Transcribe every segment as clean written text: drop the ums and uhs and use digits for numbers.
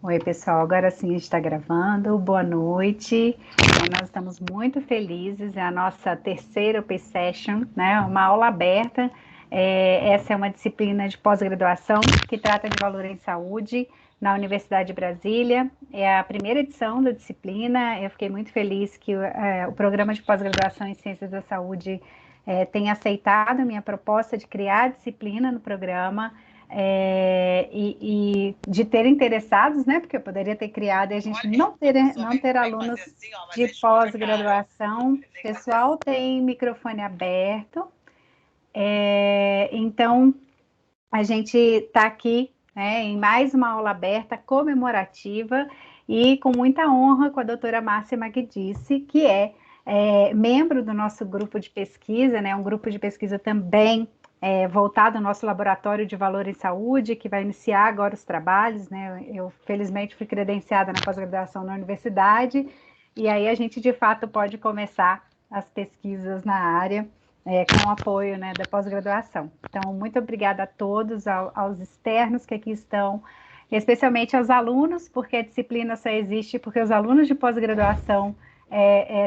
Oi, pessoal, agora sim está gravando. Boa noite. Nós estamos muito felizes. É a nossa terceira OP Session, né? Uma aula aberta. Essa é uma disciplina de pós-graduação que trata de valor em saúde na Universidade de Brasília. É a primeira edição da disciplina. Eu fiquei muito feliz que o programa de pós-graduação em Ciências da Saúde tenha aceitado a minha proposta de criar a disciplina no programa. E de ter interessados, né? Porque eu poderia ter criado e a gente não ter alunos de pós-graduação. O pessoal tem microfone aberto, então a gente está aqui, né, em mais uma aula aberta comemorativa e com muita honra com a doutora Márcia Magdice, que é membro do nosso grupo de pesquisa, né, um grupo de pesquisa também voltado ao nosso laboratório de valor em saúde, que vai iniciar agora os trabalhos, né? Eu, felizmente, fui credenciada na pós-graduação na universidade, e aí a gente, de fato, pode começar as pesquisas na área, com o apoio, né, da pós-graduação. Então, muito obrigada a todos, aos externos que aqui estão, especialmente aos alunos, porque a disciplina só existe porque os alunos de pós-graduação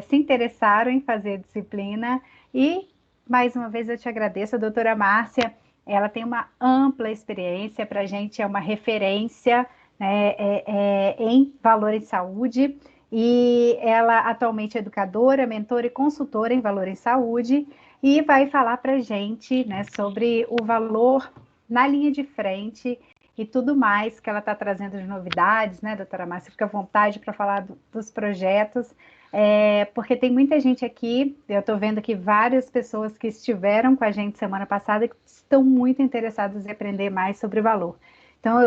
se interessaram em fazer a disciplina. E mais uma vez eu te agradeço, a doutora Márcia, ela tem uma ampla experiência, para a gente é uma referência, né, em valor em saúde, e ela atualmente é educadora, mentora e consultora em valor em saúde, e vai falar para a gente, né, sobre o valor na linha de frente e tudo mais que ela está trazendo de novidades, né, doutora Márcia? Fica à vontade para falar dos projetos, porque tem muita gente aqui, eu estou vendo que várias pessoas que estiveram com a gente semana passada estão muito interessadas em aprender mais sobre valor. Então,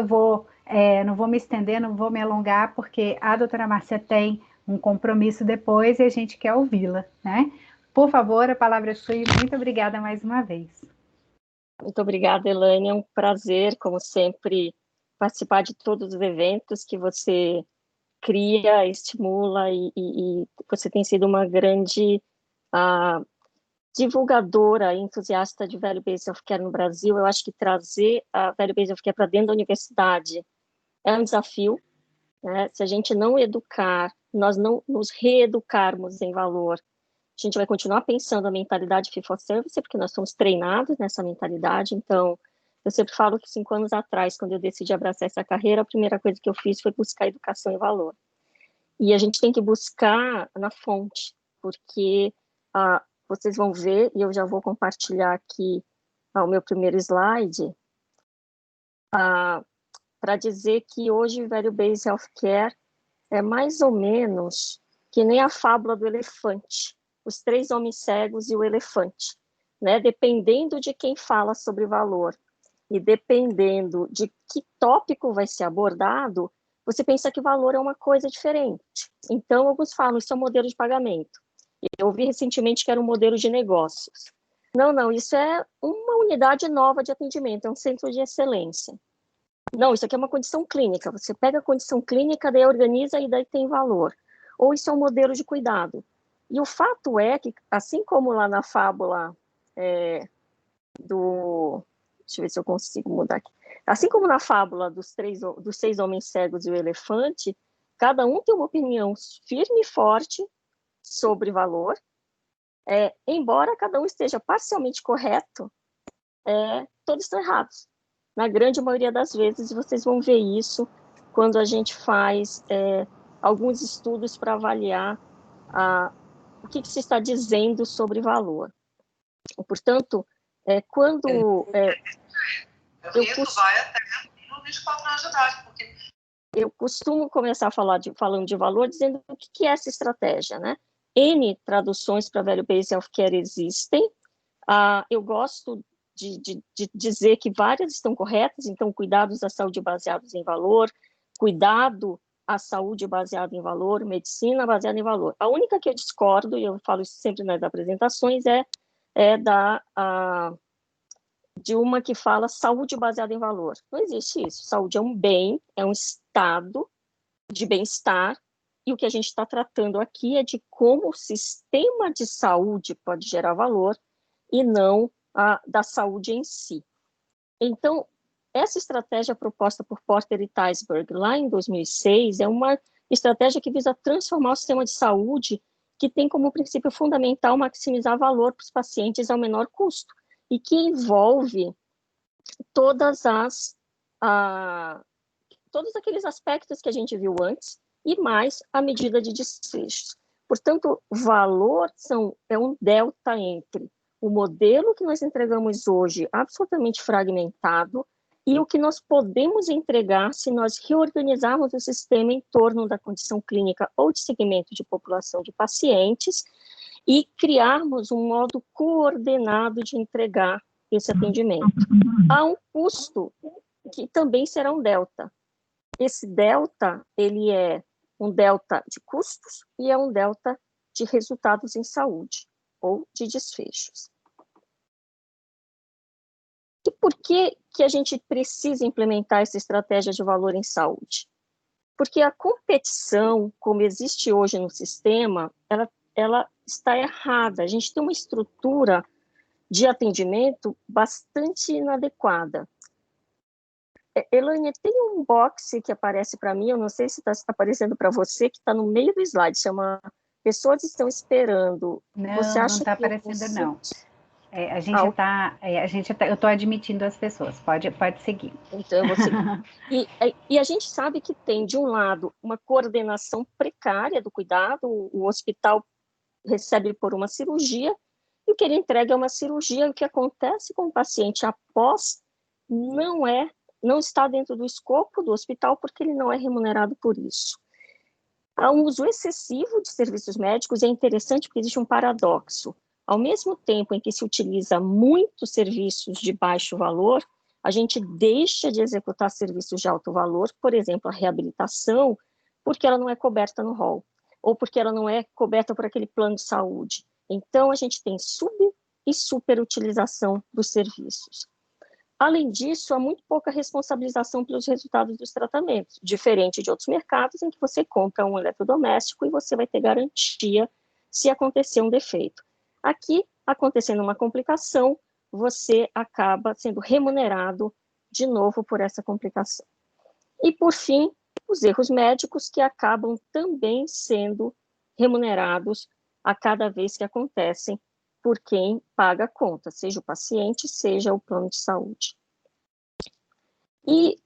não vou me estender, não vou me alongar, porque a doutora Márcia tem um compromisso depois e a gente quer ouvi-la, né? Por favor, a palavra é sua e muito obrigada mais uma vez. Muito obrigada, Elaine. É um prazer, como sempre, participar de todos os eventos que você cria, estimula e você tem sido uma grande divulgadora, entusiasta de Value Based Healthcare no Brasil. Eu acho que trazer a Value Based Healthcare para dentro da universidade é um desafio, né? Se a gente não educar, nós não nos reeducarmos em valor, a gente vai continuar pensando a mentalidade fee for service, porque nós somos treinados nessa mentalidade. Então, eu sempre falo que 5 anos atrás, quando eu decidi abraçar essa carreira, a primeira coisa que eu fiz foi buscar educação e valor. E a gente tem que buscar na fonte, porque vocês vão ver, e eu já vou compartilhar aqui o meu primeiro slide, para dizer que hoje Value Based Healthcare é mais ou menos que nem a fábula do elefante, os 3 homens cegos e o elefante, né? Dependendo de quem fala sobre valor e dependendo de que tópico vai ser abordado, você pensa que valor é uma coisa diferente. Então, alguns falam, isso é um modelo de pagamento. Eu ouvi recentemente que era um modelo de negócios. Não, isso é uma unidade nova de atendimento, é um centro de excelência. Não, isso aqui é uma condição clínica. Você pega a condição clínica, daí organiza e daí tem valor. Ou isso é um modelo de cuidado. E o fato é que, assim como lá na fábula deixa eu ver se eu consigo mudar aqui. Assim como na fábula dos 6 homens cegos e o elefante, cada um tem uma opinião firme e forte sobre valor, embora cada um esteja parcialmente correto, todos estão errados. Na grande maioria das vezes, vocês vão ver isso quando a gente faz alguns estudos para avaliar o que se está dizendo sobre valor. Portanto, quando... isso vai até 24 anos de idade, porque... Eu costumo começar falando de valor, dizendo o que é essa estratégia, né? N traduções para Value Based Healthcare existem. Eu gosto de dizer que várias estão corretas, então, cuidados da saúde baseados em valor, cuidado à saúde baseada em valor, medicina baseada em valor. A única que eu discordo, e eu falo isso sempre nas apresentações, de uma que fala saúde baseada em valor. Não existe isso. Saúde é um bem, é um estado de bem-estar, e o que a gente está tratando aqui é de como o sistema de saúde pode gerar valor e não da saúde em si. Então, essa estratégia proposta por Porter e Teisberg lá em 2006 é uma estratégia que visa transformar o sistema de saúde, que tem como princípio fundamental maximizar valor para os pacientes ao menor custo, e que envolve todas todos aqueles aspectos que a gente viu antes, e mais a medida de desfechos. Portanto, valor é um delta entre o modelo que nós entregamos hoje, absolutamente fragmentado, e o que nós podemos entregar se nós reorganizarmos o sistema em torno da condição clínica ou de segmento de população de pacientes e criarmos um modo coordenado de entregar esse atendimento. Há um custo que também será um delta. Esse delta, ele é um delta de custos e é um delta de resultados em saúde ou de desfechos. E por que a gente precisa implementar essa estratégia de valor em saúde? Porque a competição, como existe hoje no sistema, ela está errada. A gente tem uma estrutura de atendimento bastante inadequada. Elaine, tem um box que aparece para mim, eu não sei se está aparecendo para você, que está no meio do slide, chama Pessoas Estão Esperando. Você acha não está que eu aparecendo, consigo... não. Eu estou admitindo as pessoas, pode seguir. Então, eu vou seguir. E a gente sabe que tem, de um lado, uma coordenação precária do cuidado, o hospital recebe por uma cirurgia, e o que ele entrega é uma cirurgia, o que acontece com o paciente após não está dentro do escopo do hospital, porque ele não é remunerado por isso. Há um uso excessivo de serviços médicos, e é interessante porque existe um paradoxo. Ao mesmo tempo em que se utiliza muitos serviços de baixo valor, a gente deixa de executar serviços de alto valor, por exemplo, a reabilitação, porque ela não é coberta no rol, ou porque ela não é coberta por aquele plano de saúde. Então, a gente tem sub- e superutilização dos serviços. Além disso, há muito pouca responsabilização pelos resultados dos tratamentos, diferente de outros mercados em que você compra um eletrodoméstico e você vai ter garantia se acontecer um defeito. Aqui, acontecendo uma complicação, você acaba sendo remunerado de novo por essa complicação. E, por fim, os erros médicos, que acabam também sendo remunerados a cada vez que acontecem por quem paga a conta, seja o paciente, seja o plano de saúde. E,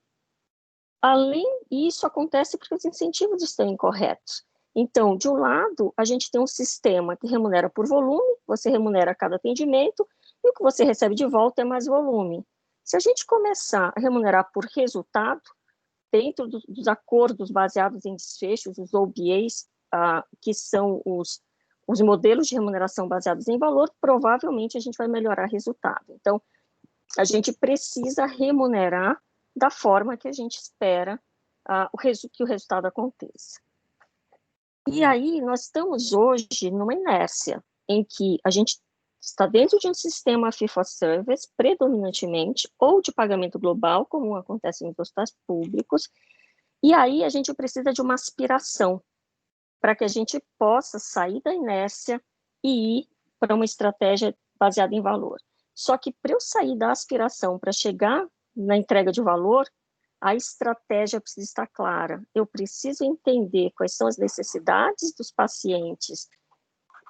além disso, acontece porque os incentivos estão incorretos. Então, de um lado, a gente tem um sistema que remunera por volume, você remunera cada atendimento, e o que você recebe de volta é mais volume. Se a gente começar a remunerar por resultado, dentro dos acordos baseados em desfechos, os OBAs, que são os modelos de remuneração baseados em valor, provavelmente a gente vai melhorar o resultado. Então, a gente precisa remunerar da forma que a gente espera que o resultado aconteça. E aí, nós estamos hoje numa inércia, em que a gente está dentro de um sistema fee-for-service, predominantemente, ou de pagamento global, como acontece nos hospitais públicos, e aí a gente precisa de uma aspiração, para que a gente possa sair da inércia e ir para uma estratégia baseada em valor. Só que para eu sair da aspiração para chegar na entrega de valor, a estratégia precisa estar clara. Eu preciso entender quais são as necessidades dos pacientes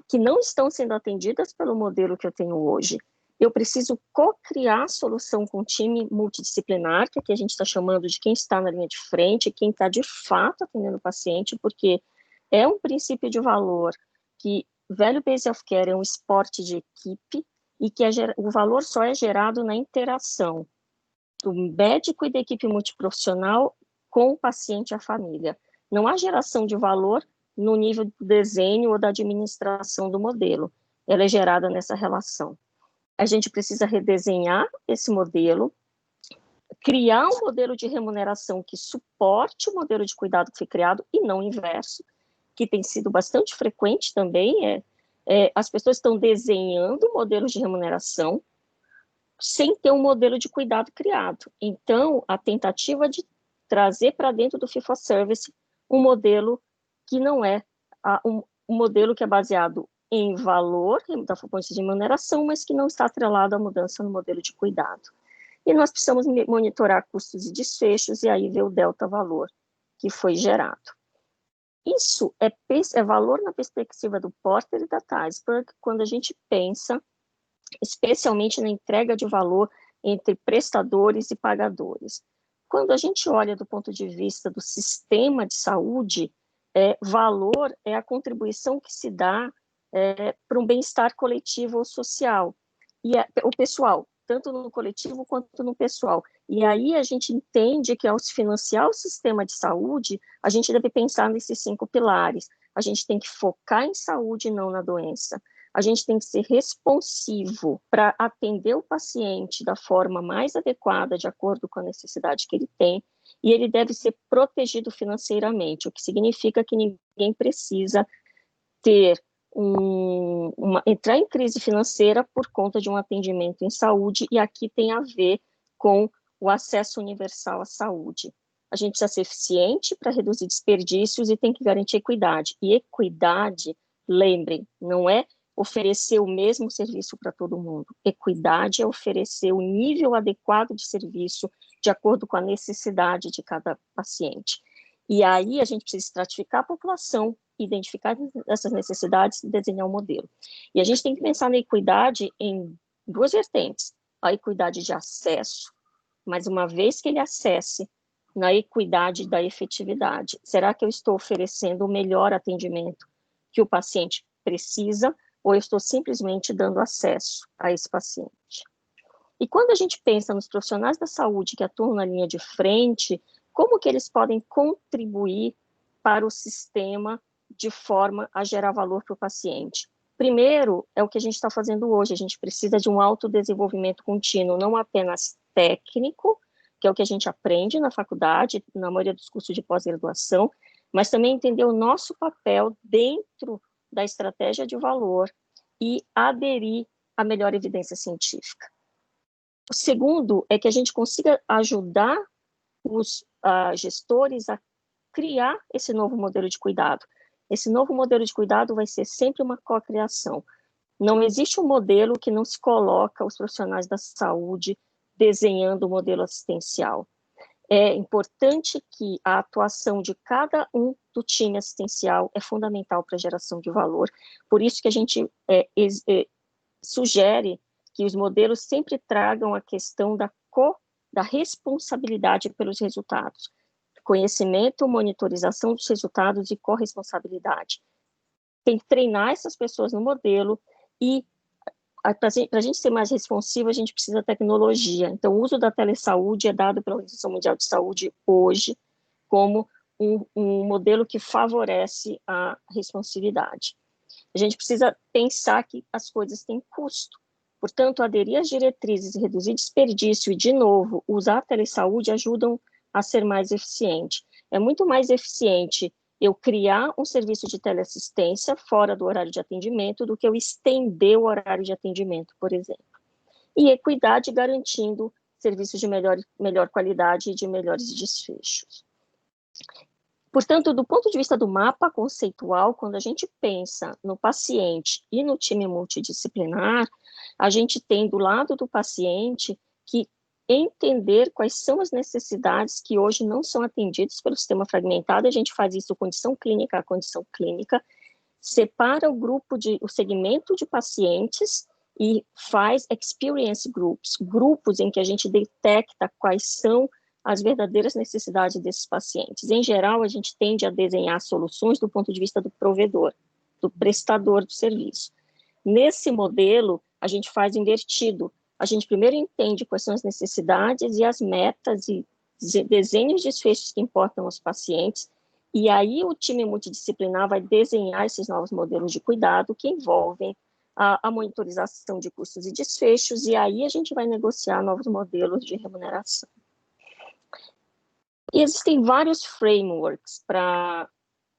que não estão sendo atendidas pelo modelo que eu tenho hoje. Eu preciso co-criar solução com um time multidisciplinar, que aqui a gente está chamando de quem está na linha de frente, quem está de fato atendendo o paciente, porque é um princípio de valor que value-based healthcare é um esporte de equipe e que o valor só é gerado na interação do médico e da equipe multiprofissional com o paciente e a família. Não há geração de valor no nível do desenho ou da administração do modelo. Ela é gerada nessa relação. A gente precisa redesenhar esse modelo, criar um modelo de remuneração que suporte o modelo de cuidado que foi criado e não o inverso, que tem sido bastante frequente também. As pessoas estão desenhando modelos de remuneração sem ter um modelo de cuidado criado. Então, a tentativa de trazer para dentro do fee-for-service um modelo que não é um modelo que é baseado em valor da fonte de remuneração, mas que não está atrelado à mudança no modelo de cuidado. e nós precisamos monitorar custos e desfechos, e aí ver o delta valor que foi gerado. Isso é valor na perspectiva do Porter e da Theisberg, quando a gente pensa especialmente na entrega de valor entre prestadores e pagadores. Quando a gente olha do ponto de vista do sistema de saúde, valor é a contribuição que se dá para um bem-estar coletivo ou social, e o pessoal, tanto no coletivo quanto no pessoal. E aí a gente entende que, ao se financiar o sistema de saúde, a gente deve pensar nesses 5 pilares. A gente tem que focar em saúde e não na doença. A gente tem que ser responsivo para atender o paciente da forma mais adequada, de acordo com a necessidade que ele tem, e ele deve ser protegido financeiramente, o que significa que ninguém precisa ter entrar em crise financeira por conta de um atendimento em saúde, e aqui tem a ver com o acesso universal à saúde. A gente precisa ser eficiente para reduzir desperdícios e tem que garantir equidade. E equidade, lembrem, não é oferecer o mesmo serviço para todo mundo. Equidade é oferecer o nível adequado de serviço de acordo com a necessidade de cada paciente. E aí a gente precisa estratificar a população, identificar essas necessidades e desenhar um modelo. E a gente tem que pensar na equidade em 2 vertentes. A equidade de acesso, mas uma vez que ele acesse, na equidade da efetividade. Será que eu estou oferecendo o melhor atendimento que o paciente precisa, ou eu estou simplesmente dando acesso a esse paciente? E quando a gente pensa nos profissionais da saúde que atuam na linha de frente, como que eles podem contribuir para o sistema de forma a gerar valor para o paciente? Primeiro, é o que a gente está fazendo hoje, a gente precisa de um autodesenvolvimento contínuo, não apenas técnico, que é o que a gente aprende na faculdade, na maioria dos cursos de pós-graduação, mas também entender o nosso papel dentro da estratégia de valor e aderir à melhor evidência científica. O segundo é que a gente consiga ajudar os gestores a criar esse novo modelo de cuidado. Esse novo modelo de cuidado vai ser sempre uma cocriação. Não existe um modelo que não se coloca os profissionais da saúde desenhando o modelo assistencial. É importante que a atuação de cada um do time assistencial é fundamental para a geração de valor. Por isso que a gente sugere que os modelos sempre tragam a questão da responsabilidade pelos resultados. Conhecimento, monitorização dos resultados e corresponsabilidade. Tem que treinar essas pessoas no modelo e, para a gente ser mais responsivo, a gente precisa de tecnologia. Então, o uso da telesaúde é dado pela Organização Mundial de Saúde hoje como um modelo que favorece a responsividade. A gente precisa pensar que as coisas têm custo. Portanto, aderir às diretrizes e reduzir desperdício e, de novo, usar a telesaúde ajudam a ser mais eficiente. É muito mais eficiente eu criar um serviço de teleassistência fora do horário de atendimento do que eu estender o horário de atendimento, por exemplo. E equidade garantindo serviços de melhor qualidade e de melhores desfechos. Portanto, do ponto de vista do mapa conceitual, quando a gente pensa no paciente e no time multidisciplinar, a gente tem do lado do paciente que entender quais são as necessidades que hoje não são atendidas pelo sistema fragmentado. A gente faz isso condição clínica a condição clínica, separa o segmento de pacientes e faz experience groups, grupos em que a gente detecta quais são as verdadeiras necessidades desses pacientes. Em geral, a gente tende a desenhar soluções do ponto de vista do provedor, do prestador do serviço. Nesse modelo, a gente faz invertido. A gente primeiro entende quais são as necessidades e as metas e desenhos de desfechos que importam aos pacientes, e aí o time multidisciplinar vai desenhar esses novos modelos de cuidado que envolvem a monitorização de custos e desfechos, e aí a gente vai negociar novos modelos de remuneração. E existem vários frameworks para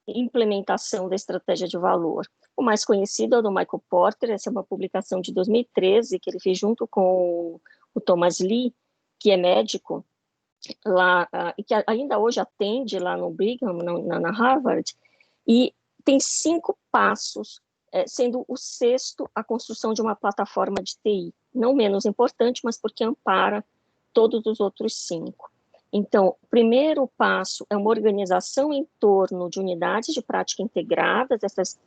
implementação da estratégia de valor. O mais conhecido é o do Michael Porter, essa é uma publicação de 2013, que ele fez junto com o Thomas Lee, que é médico, lá, e que ainda hoje atende lá no Brigham, na Harvard, e tem 5 passos, sendo o 6º a construção de uma plataforma de TI, não menos importante, mas porque ampara todos os outros 5. Então, o primeiro passo é uma organização em torno de unidades de prática integradas,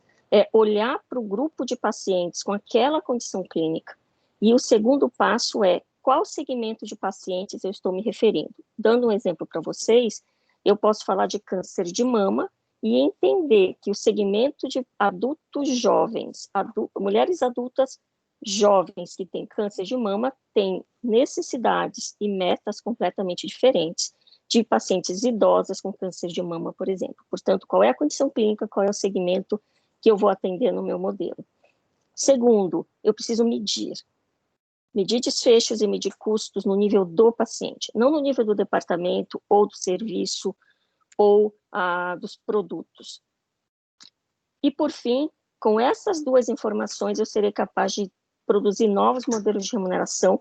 olhar para o grupo de pacientes com aquela condição clínica. E o segundo passo é qual segmento de pacientes eu estou me referindo. Dando um exemplo para vocês, eu posso falar de câncer de mama e entender que o segmento de adultos jovens, mulheres adultas jovens que têm câncer de mama, têm necessidades e metas completamente diferentes de pacientes idosas com câncer de mama, por exemplo. Portanto, qual é a condição clínica, qual é o segmento que eu vou atender no meu modelo. Segundo, eu preciso medir desfechos e medir custos no nível do paciente, não no nível do departamento ou do serviço ou dos produtos. E, por fim, com essas duas informações, eu serei capaz de produzir novos modelos de remuneração.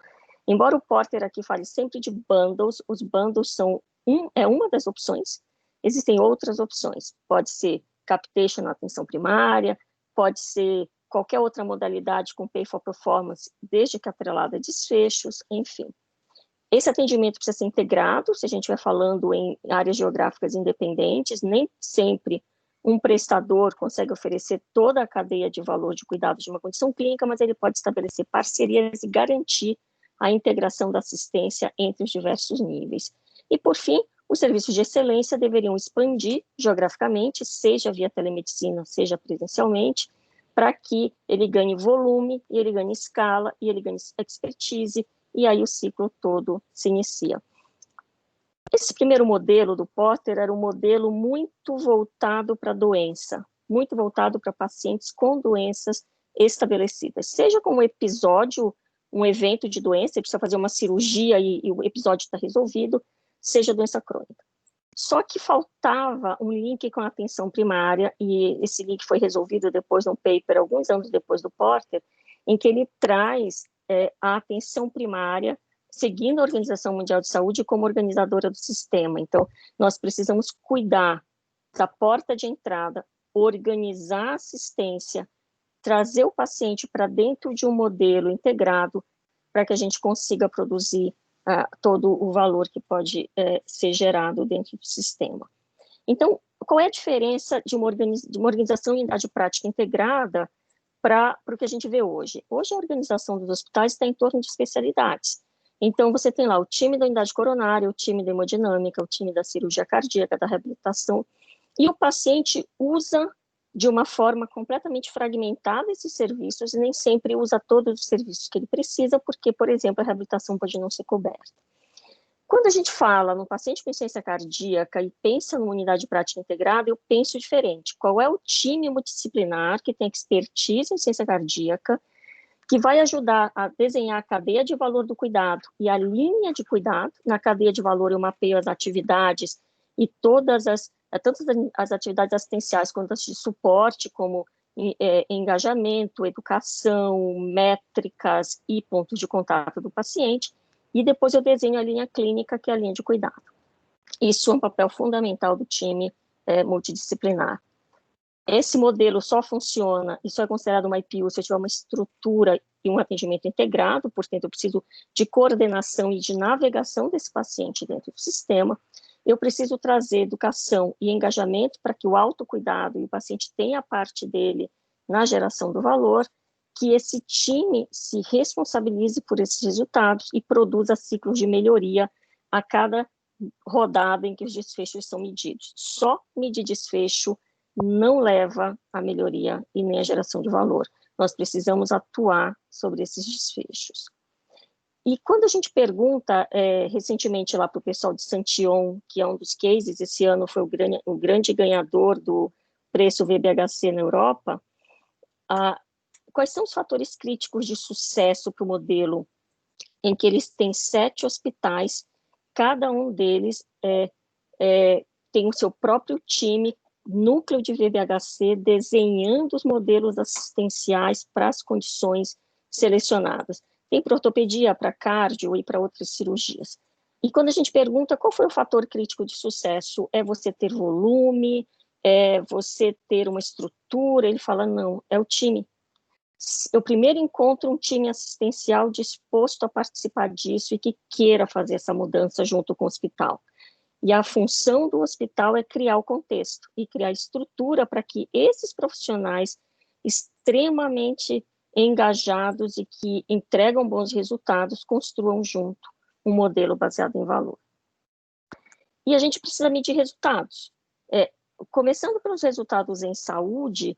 Embora o Porter aqui fale sempre de bundles, os bundles são uma das opções, existem outras opções. Pode ser capitation na atenção primária, pode ser qualquer outra modalidade com pay for performance, desde que atrelada a desfechos, enfim. Esse atendimento precisa ser integrado, se a gente estiver falando em áreas geográficas independentes, nem sempre um prestador consegue oferecer toda a cadeia de valor de cuidado de uma condição clínica, mas ele pode estabelecer parcerias e garantir a integração da assistência entre os diversos níveis. E, por fim, os serviços de excelência deveriam expandir geograficamente, seja via telemedicina, seja presencialmente, para que ele ganhe volume, e ele ganhe escala, e ele ganhe expertise, e aí o ciclo todo se inicia. Esse primeiro modelo do Porter era um modelo muito voltado para a doença, muito voltado para pacientes com doenças estabelecidas, seja como episódio, um evento de doença, ele precisa fazer uma cirurgia e o episódio está resolvido, seja doença crônica. Só que faltava um link com a atenção primária, e esse link foi resolvido depois num paper, alguns anos depois do Porter, em que ele traz a atenção primária, seguindo a Organização Mundial de Saúde como organizadora do sistema. Então, nós precisamos cuidar da porta de entrada, organizar a assistência, trazer o paciente para dentro de um modelo integrado, para que a gente consiga produzir todo o valor que pode ser gerado dentro do sistema. Então, qual é a diferença de uma organização em unidade prática integrada para o que a gente vê hoje? Hoje, a organização dos hospitais está em torno de especialidades. Então, você tem lá o time da unidade coronária, o time da hemodinâmica, o time da cirurgia cardíaca, da reabilitação, e o paciente usa de uma forma completamente fragmentada esses serviços e nem sempre usa todos os serviços que ele precisa, porque, por exemplo, a reabilitação pode não ser coberta. Quando a gente fala no paciente com insuficiência cardíaca e pensa numa unidade de prática integrada, eu penso diferente. Qual é o time multidisciplinar que tem expertise em insuficiência cardíaca, que vai ajudar a desenhar a cadeia de valor do cuidado e a linha de cuidado? Na cadeia de valor eu mapeio as atividades e todas tanto as atividades assistenciais quanto as de suporte, como engajamento, educação, métricas e pontos de contato do paciente, e depois eu desenho a linha clínica, que é a linha de cuidado. Isso é um papel fundamental do time multidisciplinar. Esse modelo só funciona e só é considerado uma IPU se eu tiver uma estrutura e um atendimento integrado, portanto, eu preciso de coordenação e de navegação desse paciente dentro do sistema. Eu preciso trazer educação e engajamento para que o autocuidado e o paciente tenha a parte dele na geração do valor, que esse time se responsabilize por esses resultados e produza ciclos de melhoria a cada rodada em que os desfechos são medidos. Só medir desfecho não leva à melhoria e nem à geração de valor. Nós precisamos atuar sobre esses desfechos. E quando a gente pergunta, recentemente lá para o pessoal de Santillon, que é um dos cases, esse ano foi o grande ganhador do preço VBHC na Europa, quais são os fatores críticos de sucesso para o modelo, em que eles têm 7 hospitais, cada um deles tem o seu próprio time, núcleo de VBHC, desenhando os modelos assistenciais para as condições selecionadas. Tem para ortopedia, para cardio e para outras cirurgias. E quando a gente pergunta qual foi o fator crítico de sucesso, é você ter volume, é você ter uma estrutura, ele fala, não, é o time. eu primeiro encontro um time assistencial disposto a participar disso e que queira fazer essa mudança junto com o hospital. E a função do hospital é criar o contexto e criar estrutura para que esses profissionais extremamente engajados e que entregam bons resultados construam junto um modelo baseado em valor. E a gente precisa medir resultados. Começando pelos resultados em saúde,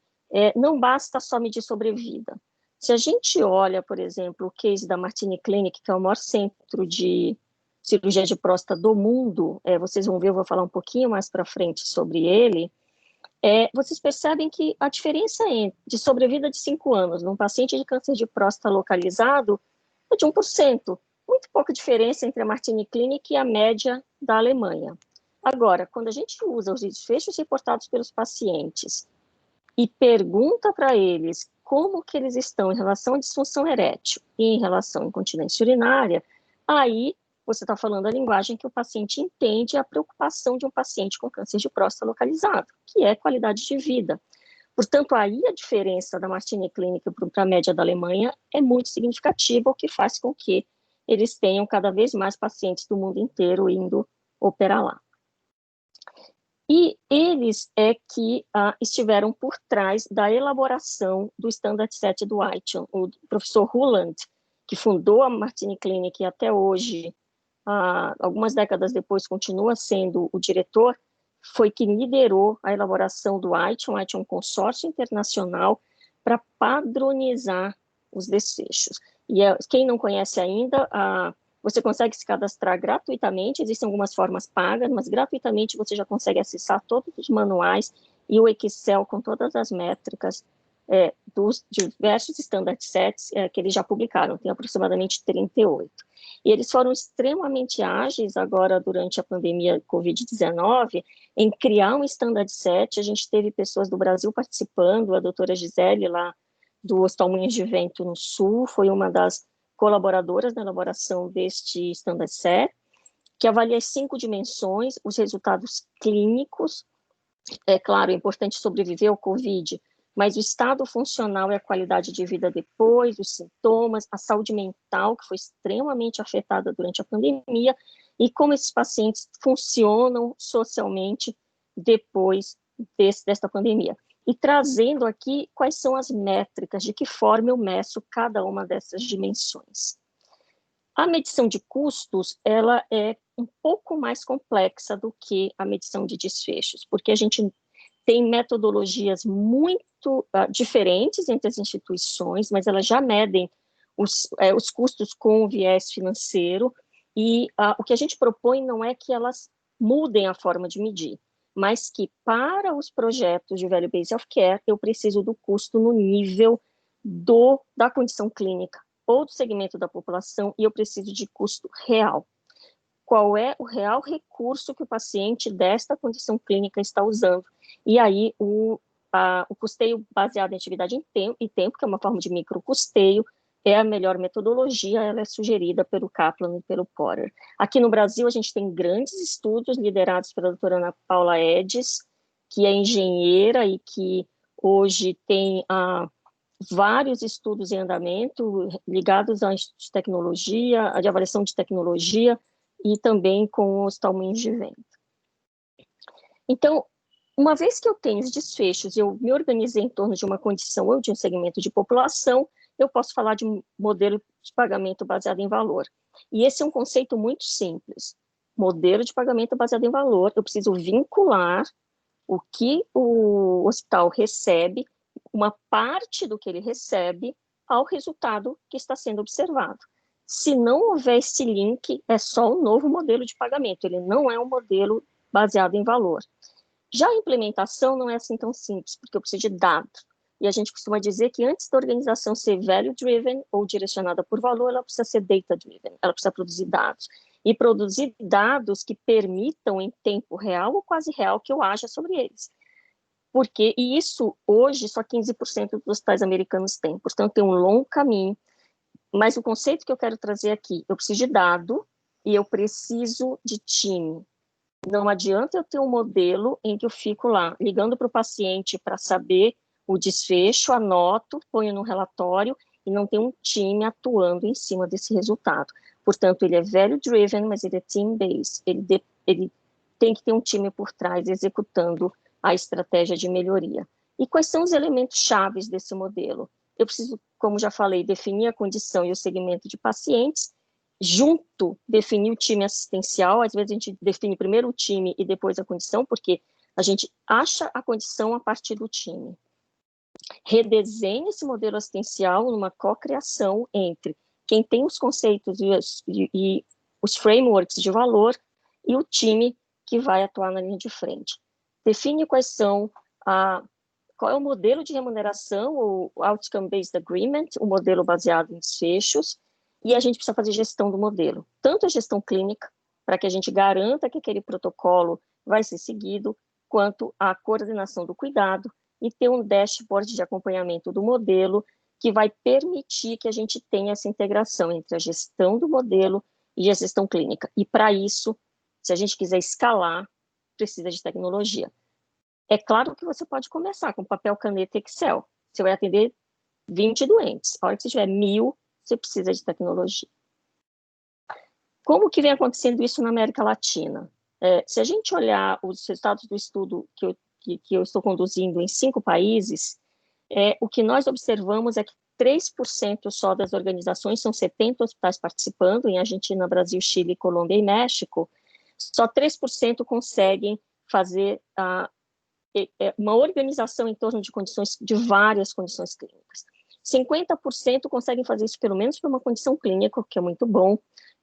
não basta só medir sobrevida. Se a gente olha, por exemplo, o case da Martini Clinic, que é o maior centro de cirurgia de próstata do mundo, vocês vão ver, eu vou falar um pouquinho mais para frente sobre ele, vocês percebem que a diferença de sobrevida de 5 anos num paciente de câncer de próstata localizado é de 1%. Muito pouca diferença entre a Martini Clinic e a média da Alemanha. Agora, quando a gente usa os desfechos reportados pelos pacientes e pergunta para eles como que eles estão em relação à disfunção erétil e em relação à incontinência urinária, aí você está falando a linguagem que o paciente entende, a preocupação de um paciente com câncer de próstata localizado, que é qualidade de vida. Portanto, aí a diferença da Martini Clinic para a média da Alemanha é muito significativa, o que faz com que eles tenham cada vez mais pacientes do mundo inteiro indo operar lá. E eles que estiveram por trás da elaboração do Standard Set do Aichon. O professor Ruland, que fundou a Martini Clinic e até hoje, algumas décadas depois, continua sendo o diretor, foi que liderou a elaboração do Aichon. O Aichon é um consórcio internacional para padronizar os desfechos. E quem não conhece ainda, você consegue se cadastrar gratuitamente, existem algumas formas pagas, mas gratuitamente você já consegue acessar todos os manuais e o Excel com todas as métricas dos diversos standard sets que eles já publicaram, tem aproximadamente 38. E eles foram extremamente ágeis agora durante a pandemia Covid-19 em criar um standard set. A gente teve pessoas do Brasil participando, a doutora Gisele lá do Hospital Moinhos de Vento no Sul, foi uma das colaboradoras na elaboração deste Standard Set, que avalia as 5 dimensões, os resultados clínicos, claro, é importante sobreviver ao Covid, mas o estado funcional e a qualidade de vida depois, os sintomas, a saúde mental, que foi extremamente afetada durante a pandemia, e como esses pacientes funcionam socialmente depois desta pandemia. E trazendo aqui quais são as métricas, de que forma eu meço cada uma dessas dimensões. A medição de custos, ela é um pouco mais complexa do que a medição de desfechos, porque a gente tem metodologias muito diferentes entre as instituições, mas elas já medem os custos com viés financeiro, e o que a gente propõe não é que elas mudem a forma de medir, mas que para os projetos de value-based healthcare eu preciso do custo no nível da condição clínica ou do segmento da população, e eu preciso de custo real. Qual é o real recurso que o paciente desta condição clínica está usando? E aí o custeio baseado em atividade e tempo, que é uma forma de microcusteio, é a melhor metodologia, ela é sugerida pelo Kaplan e pelo Porter. Aqui no Brasil, a gente tem grandes estudos liderados pela doutora Ana Paula Edis, que é engenheira e que hoje tem vários estudos em andamento ligados à tecnologia, à avaliação de tecnologia, e também com os Moinhos de Vento. Então, uma vez que eu tenho os desfechos, eu me organizei em torno de uma condição ou de um segmento de população, eu posso falar de um modelo de pagamento baseado em valor. E esse é um conceito muito simples. Modelo de pagamento baseado em valor, eu preciso vincular o que o hospital recebe, uma parte do que ele recebe, ao resultado que está sendo observado. Se não houver esse link, é só um novo modelo de pagamento, ele não é um modelo baseado em valor. Já a implementação não é assim tão simples, porque eu preciso de dados. E a gente costuma dizer que antes da organização ser value-driven ou direcionada por valor, ela precisa ser data-driven, ela precisa produzir dados. E produzir dados que permitam, em tempo real ou quase real, que eu haja sobre eles. E isso, hoje, só 15% dos hospitais americanos têm. Portanto, tem um longo caminho. Mas o conceito que eu quero trazer aqui, eu preciso de dado e eu preciso de time. Não adianta eu ter um modelo em que eu fico lá ligando para o paciente para saber o desfecho, anoto, ponho no relatório e não tem um time atuando em cima desse resultado. Portanto, ele é value-driven, mas ele é team-based. Ele tem que ter um time por trás executando a estratégia de melhoria. E quais são os elementos chaves desse modelo? Eu preciso, como já falei, definir a condição e o segmento de pacientes, junto, definir o time assistencial. Às vezes a gente define primeiro o time e depois a condição, porque a gente acha a condição a partir do time. Redesenha esse modelo assistencial numa co-criação entre quem tem os conceitos e os frameworks de valor e o time que vai atuar na linha de frente. Define quais são qual é o modelo de remuneração, o Outcome-Based Agreement, o modelo baseado em desfechos, e a gente precisa fazer gestão do modelo. Tanto a gestão clínica, para que a gente garanta que aquele protocolo vai ser seguido, quanto a coordenação do cuidado, e ter um dashboard de acompanhamento do modelo que vai permitir que a gente tenha essa integração entre a gestão do modelo e a gestão clínica. E para isso, se a gente quiser escalar, precisa de tecnologia. É claro que você pode começar com papel, caneta e Excel. Você vai atender 20 doentes. A hora que você tiver 1.000, você precisa de tecnologia. Como que vem acontecendo isso na América Latina? Se a gente olhar os resultados do estudo que eu estou conduzindo em 5 países, o que nós observamos é que 3% só das organizações, são 70 hospitais participando, em Argentina, Brasil, Chile, Colômbia e México, só 3% conseguem fazer uma organização em torno de várias condições clínicas. 50% conseguem fazer isso pelo menos por uma condição clínica, que é muito bom.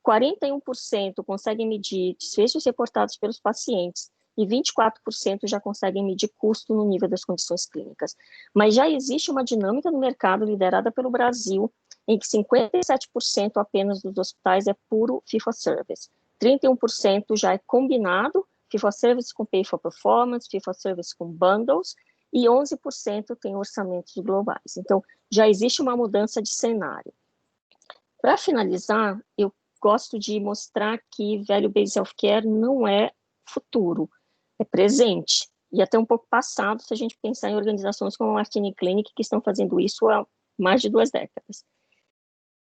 41% conseguem medir desfechos reportados pelos pacientes e 24% já conseguem medir custo no nível das condições clínicas. Mas já existe uma dinâmica no mercado liderada pelo Brasil, em que 57% apenas dos hospitais é puro fee-for-service. 31% já é combinado, fee-for-service com pay-for-performance, fee-for-service com bundles, e 11% tem orçamentos globais. Então, já existe uma mudança de cenário. Para finalizar, eu gosto de mostrar que value-based healthcare não é futuro, é presente, e até um pouco passado, se a gente pensar em organizações como a Martini Clinic, que estão fazendo isso há mais de 2 décadas.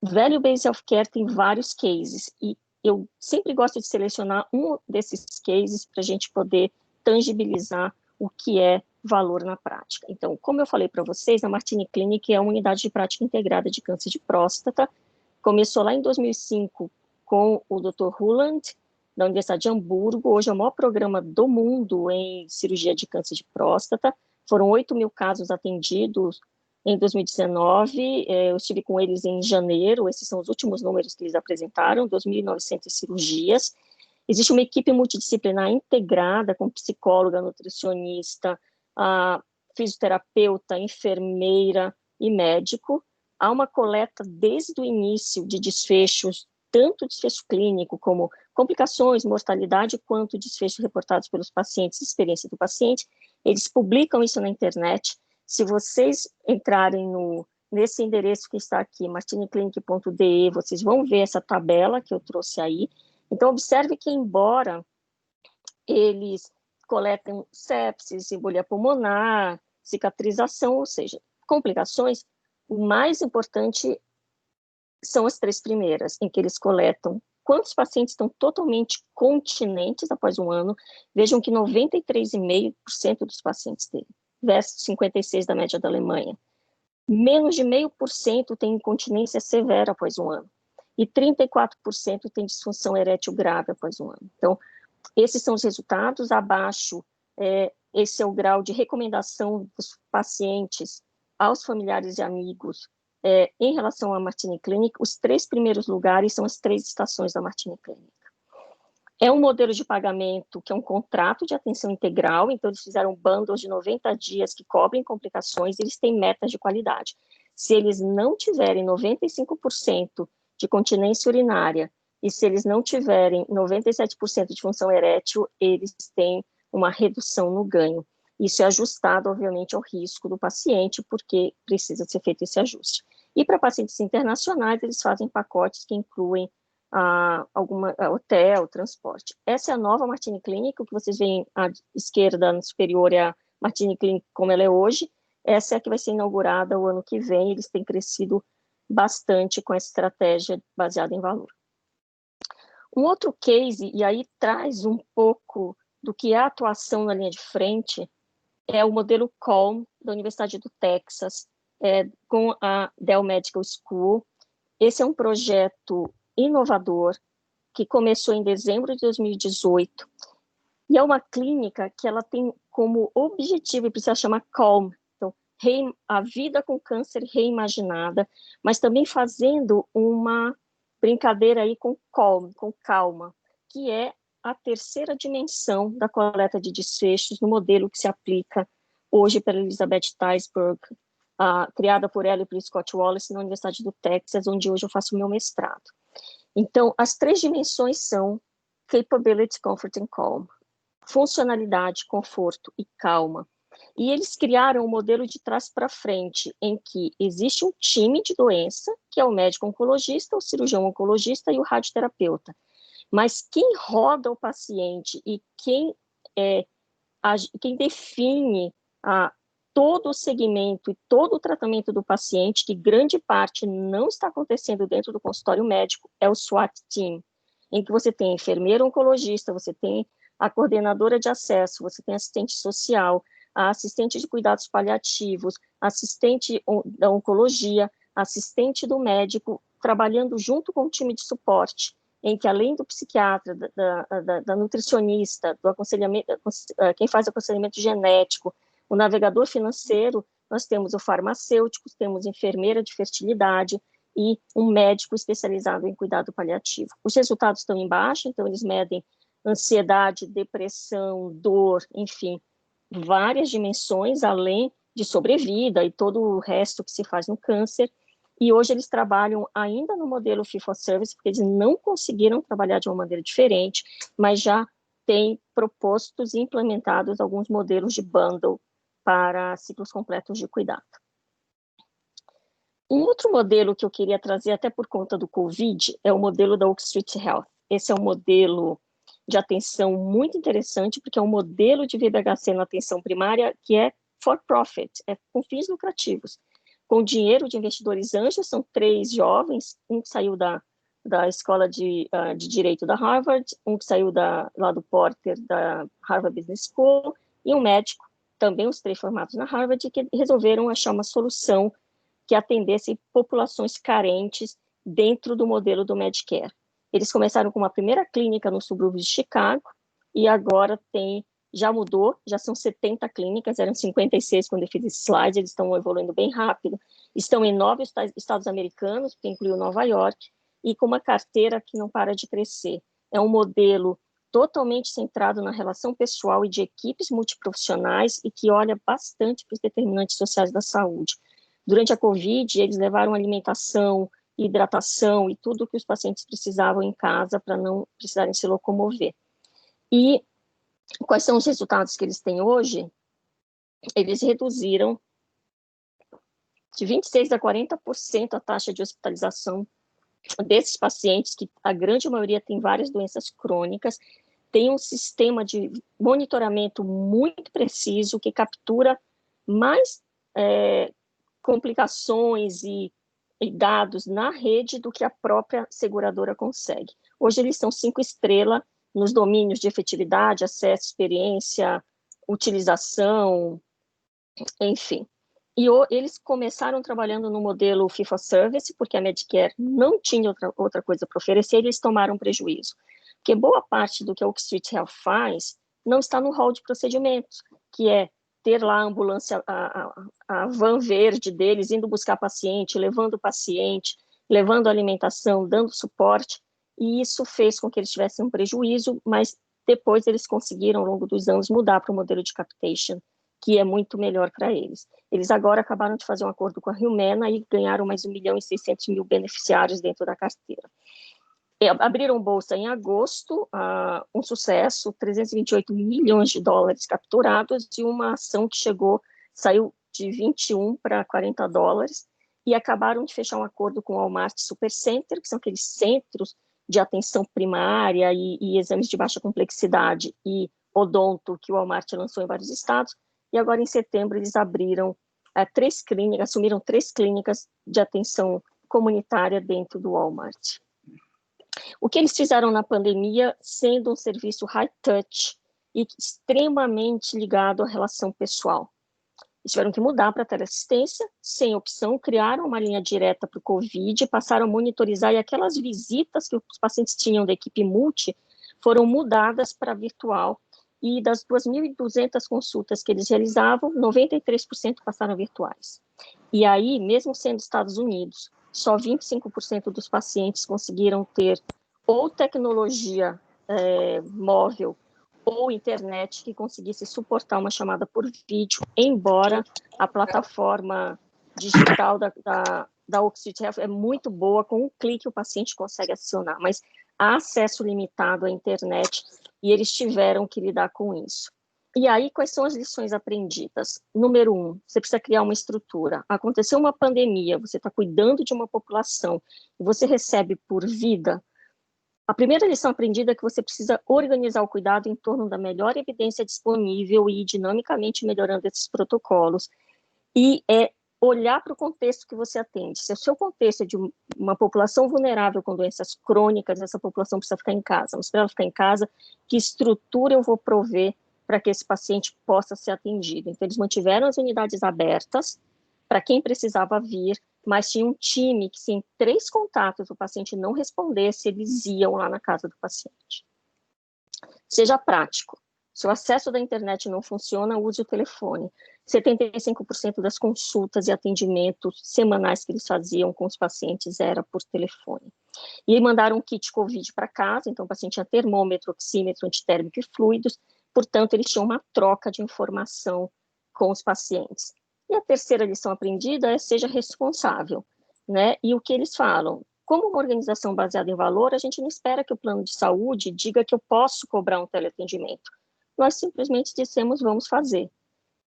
Value-based healthcare tem vários cases, e eu sempre gosto de selecionar um desses cases para a gente poder tangibilizar o que é valor na prática. Então, como eu falei para vocês, a Martini Clinic é uma unidade de prática integrada de câncer de próstata. Começou lá em 2005 com o Dr. Ruland, da Universidade de Hamburgo. Hoje é o maior programa do mundo em cirurgia de câncer de próstata. Foram 8.000 casos atendidos em 2019. Eu estive com eles em janeiro. Esses são os últimos números que eles apresentaram, 2.900 cirurgias. Existe uma equipe multidisciplinar integrada com psicóloga, nutricionista, fisioterapeuta, enfermeira e médico. Há uma coleta desde o início de desfechos, tanto desfecho clínico como complicações, mortalidade, quanto desfechos reportados pelos pacientes, experiência do paciente. Eles publicam isso na internet. Se vocês entrarem nesse endereço que está aqui, martiniclinic.de, vocês vão ver essa tabela que eu trouxe aí. Então, observe que, embora eles coletem sepsis, embolia pulmonar, cicatrização, ou seja, complicações, o mais importante são as 3 primeiras, em que eles coletam quantos pacientes estão totalmente continentes após um ano. Vejam que 93,5% dos pacientes têm, versus 56% da média da Alemanha. Menos de 0,5% tem incontinência severa após um ano. E 34% tem disfunção erétil grave após um ano. Então, esses são os resultados. Abaixo, esse é o grau de recomendação dos pacientes aos familiares e amigos em relação à Martini Clinic. Os 3 primeiros lugares são as 3 estações da Martini Clinic. É um modelo de pagamento que é um contrato de atenção integral, então eles fizeram bundles de 90 dias que cobrem complicações, eles têm metas de qualidade. Se eles não tiverem 95% de continência urinária e se eles não tiverem 97% de função erétil, eles têm uma redução no ganho. Isso é ajustado, obviamente, ao risco do paciente, porque precisa ser feito esse ajuste. E para pacientes internacionais, eles fazem pacotes que incluem hotel, transporte. Essa é a nova Martini Clinic. O que vocês veem à esquerda, no superior, é a Martini Clinic como ela é hoje. essa é a que vai ser inaugurada o ano que vem. Eles têm crescido bastante com essa estratégia baseada em valor. Um outro case, e aí traz um pouco do que é a atuação na linha de frente, é o modelo Calm, da Universidade do Texas, com a Dell Medical School. Esse é um projeto inovador, que começou em dezembro de 2018, e é uma clínica que ela tem como objetivo, e precisa chamar Calm, então, a vida com câncer reimaginada, mas também fazendo uma brincadeira aí com calm, com calma, que é a terceira dimensão da coleta de desfechos no modelo que se aplica hoje pela Elizabeth Teisberg, criada por ela e por Scott Wallace na Universidade do Texas, onde hoje eu faço o meu mestrado. Então, as três dimensões são capability, comfort and calm, funcionalidade, conforto e calma. E eles criaram um modelo de trás para frente, em que existe um time de doença, que é o médico oncologista, o cirurgião oncologista e o radioterapeuta. Mas quem roda o paciente e quem define todo o segmento e todo o tratamento do paciente, que grande parte não está acontecendo dentro do consultório médico, é o SWAT Team, em que você tem enfermeiro oncologista, você tem a coordenadora de acesso, você tem assistente social, a assistente de cuidados paliativos, assistente da oncologia, assistente do médico, trabalhando junto com o time de suporte, em que além do psiquiatra, da nutricionista, do aconselhamento, quem faz aconselhamento genético, o navegador financeiro, nós temos o farmacêutico, temos enfermeira de fertilidade e um médico especializado em cuidado paliativo. Os resultados estão embaixo, então eles medem ansiedade, depressão, dor, enfim, várias dimensões, além de sobrevida e todo o resto que se faz no câncer. E hoje eles trabalham ainda no modelo fee-for-service, porque eles não conseguiram trabalhar de uma maneira diferente, mas já têm propostos e implementados alguns modelos de bundle para ciclos completos de cuidado. Um outro modelo que eu queria trazer, até por conta do Covid, é o modelo da Oak Street Health. Esse é um modelo de atenção muito interessante, porque é um modelo de VBHC na atenção primária que é for profit, é com fins lucrativos. Com dinheiro de investidores anjos, são 3 jovens, um que saiu da escola de Direito da Harvard, um que saiu lá do Porter, da Harvard Business School, e um médico, também os 3 formados na Harvard, que resolveram achar uma solução que atendesse populações carentes dentro do modelo do Medicare. Eles começaram com uma primeira clínica no subúrbio de Chicago, e agora já mudou, já são 70 clínicas, eram 56 quando eu fiz esse slide, eles estão evoluindo bem rápido, estão em 9 estados americanos, que incluiu Nova York, e com uma carteira que não para de crescer. É um modelo totalmente centrado na relação pessoal e de equipes multiprofissionais e que olha bastante para os determinantes sociais da saúde. Durante a Covid, eles levaram alimentação, hidratação e tudo o que os pacientes precisavam em casa para não precisarem se locomover. E quais são os resultados que eles têm hoje? Eles reduziram de 26% a 40% a taxa de hospitalização desses pacientes, que a grande maioria tem várias doenças crônicas, tem um sistema de monitoramento muito preciso, que captura mais complicações e dados na rede do que a própria seguradora consegue. Hoje eles são 5 estrelas nos domínios de efetividade, acesso, experiência, utilização, enfim. E eles começaram trabalhando no modelo fee-for-service, porque a Medicare não tinha outra coisa para oferecer, e eles tomaram prejuízo. Porque boa parte do que a Oak Street Health faz não está no hall de procedimentos, que é ter lá a ambulância, a van verde deles, indo buscar paciente, levando paciente, levando alimentação, dando suporte, e isso fez com que eles tivessem um prejuízo, mas depois eles conseguiram, ao longo dos anos, mudar para o modelo de capitation, que é muito melhor para eles. Eles agora acabaram de fazer um acordo com a Humana e ganharam mais 1.600.000 beneficiários dentro da carteira. Abriram bolsa em agosto, um sucesso, 328 milhões de dólares capturados, e uma ação que saiu de 21 para 40 dólares, e acabaram de fechar um acordo com o Walmart Supercenter, que são aqueles centros de atenção primária e exames de baixa complexidade e odonto que o Walmart lançou em vários estados, e agora em setembro eles abriram assumiram 3 clínicas de atenção comunitária dentro do Walmart. O que eles fizeram na pandemia, sendo um serviço high touch e extremamente ligado à relação pessoal. Eles tiveram que mudar para teleassistência, sem opção, criaram uma linha direta para o Covid, passaram a monitorizar, e aquelas visitas que os pacientes tinham da equipe multi foram mudadas para virtual, e das 2.200 consultas que eles realizavam, 93% passaram virtuais. E aí, mesmo sendo Estados Unidos, só 25% dos pacientes conseguiram ter ou tecnologia móvel ou internet que conseguisse suportar uma chamada por vídeo, embora a plataforma digital da Oak Street Health é muito boa, com um clique o paciente consegue acionar, mas há acesso limitado à internet e eles tiveram que lidar com isso. E aí, quais são as lições aprendidas? Número 1, você precisa criar uma estrutura. Aconteceu uma pandemia, você está cuidando de uma população e você recebe por vida. A primeira lição aprendida é que você precisa organizar o cuidado em torno da melhor evidência disponível e ir dinamicamente melhorando esses protocolos. E olhar para o contexto que você atende. Se o seu contexto é de uma população vulnerável com doenças crônicas, essa população precisa ficar em casa. Mas para ela ficar em casa, que estrutura eu vou prover para que esse paciente possa ser atendido? Então, eles mantiveram as unidades abertas para quem precisava vir, mas tinha um time que, se em 3 contatos o paciente não respondesse, eles iam lá na casa do paciente. Seja prático. Se o acesso da internet não funciona, use o telefone. 75% das consultas e atendimentos semanais que eles faziam com os pacientes era por telefone. E aí mandaram um kit COVID para casa, então o paciente tinha termômetro, oxímetro, antitérmico e fluidos, portanto, eles tinham uma troca de informação com os pacientes. E a terceira lição aprendida é: seja responsável, né? E o que eles falam? Como uma organização baseada em valor, a gente não espera que o plano de saúde diga que eu posso cobrar um teleatendimento. Nós simplesmente dissemos: vamos fazer.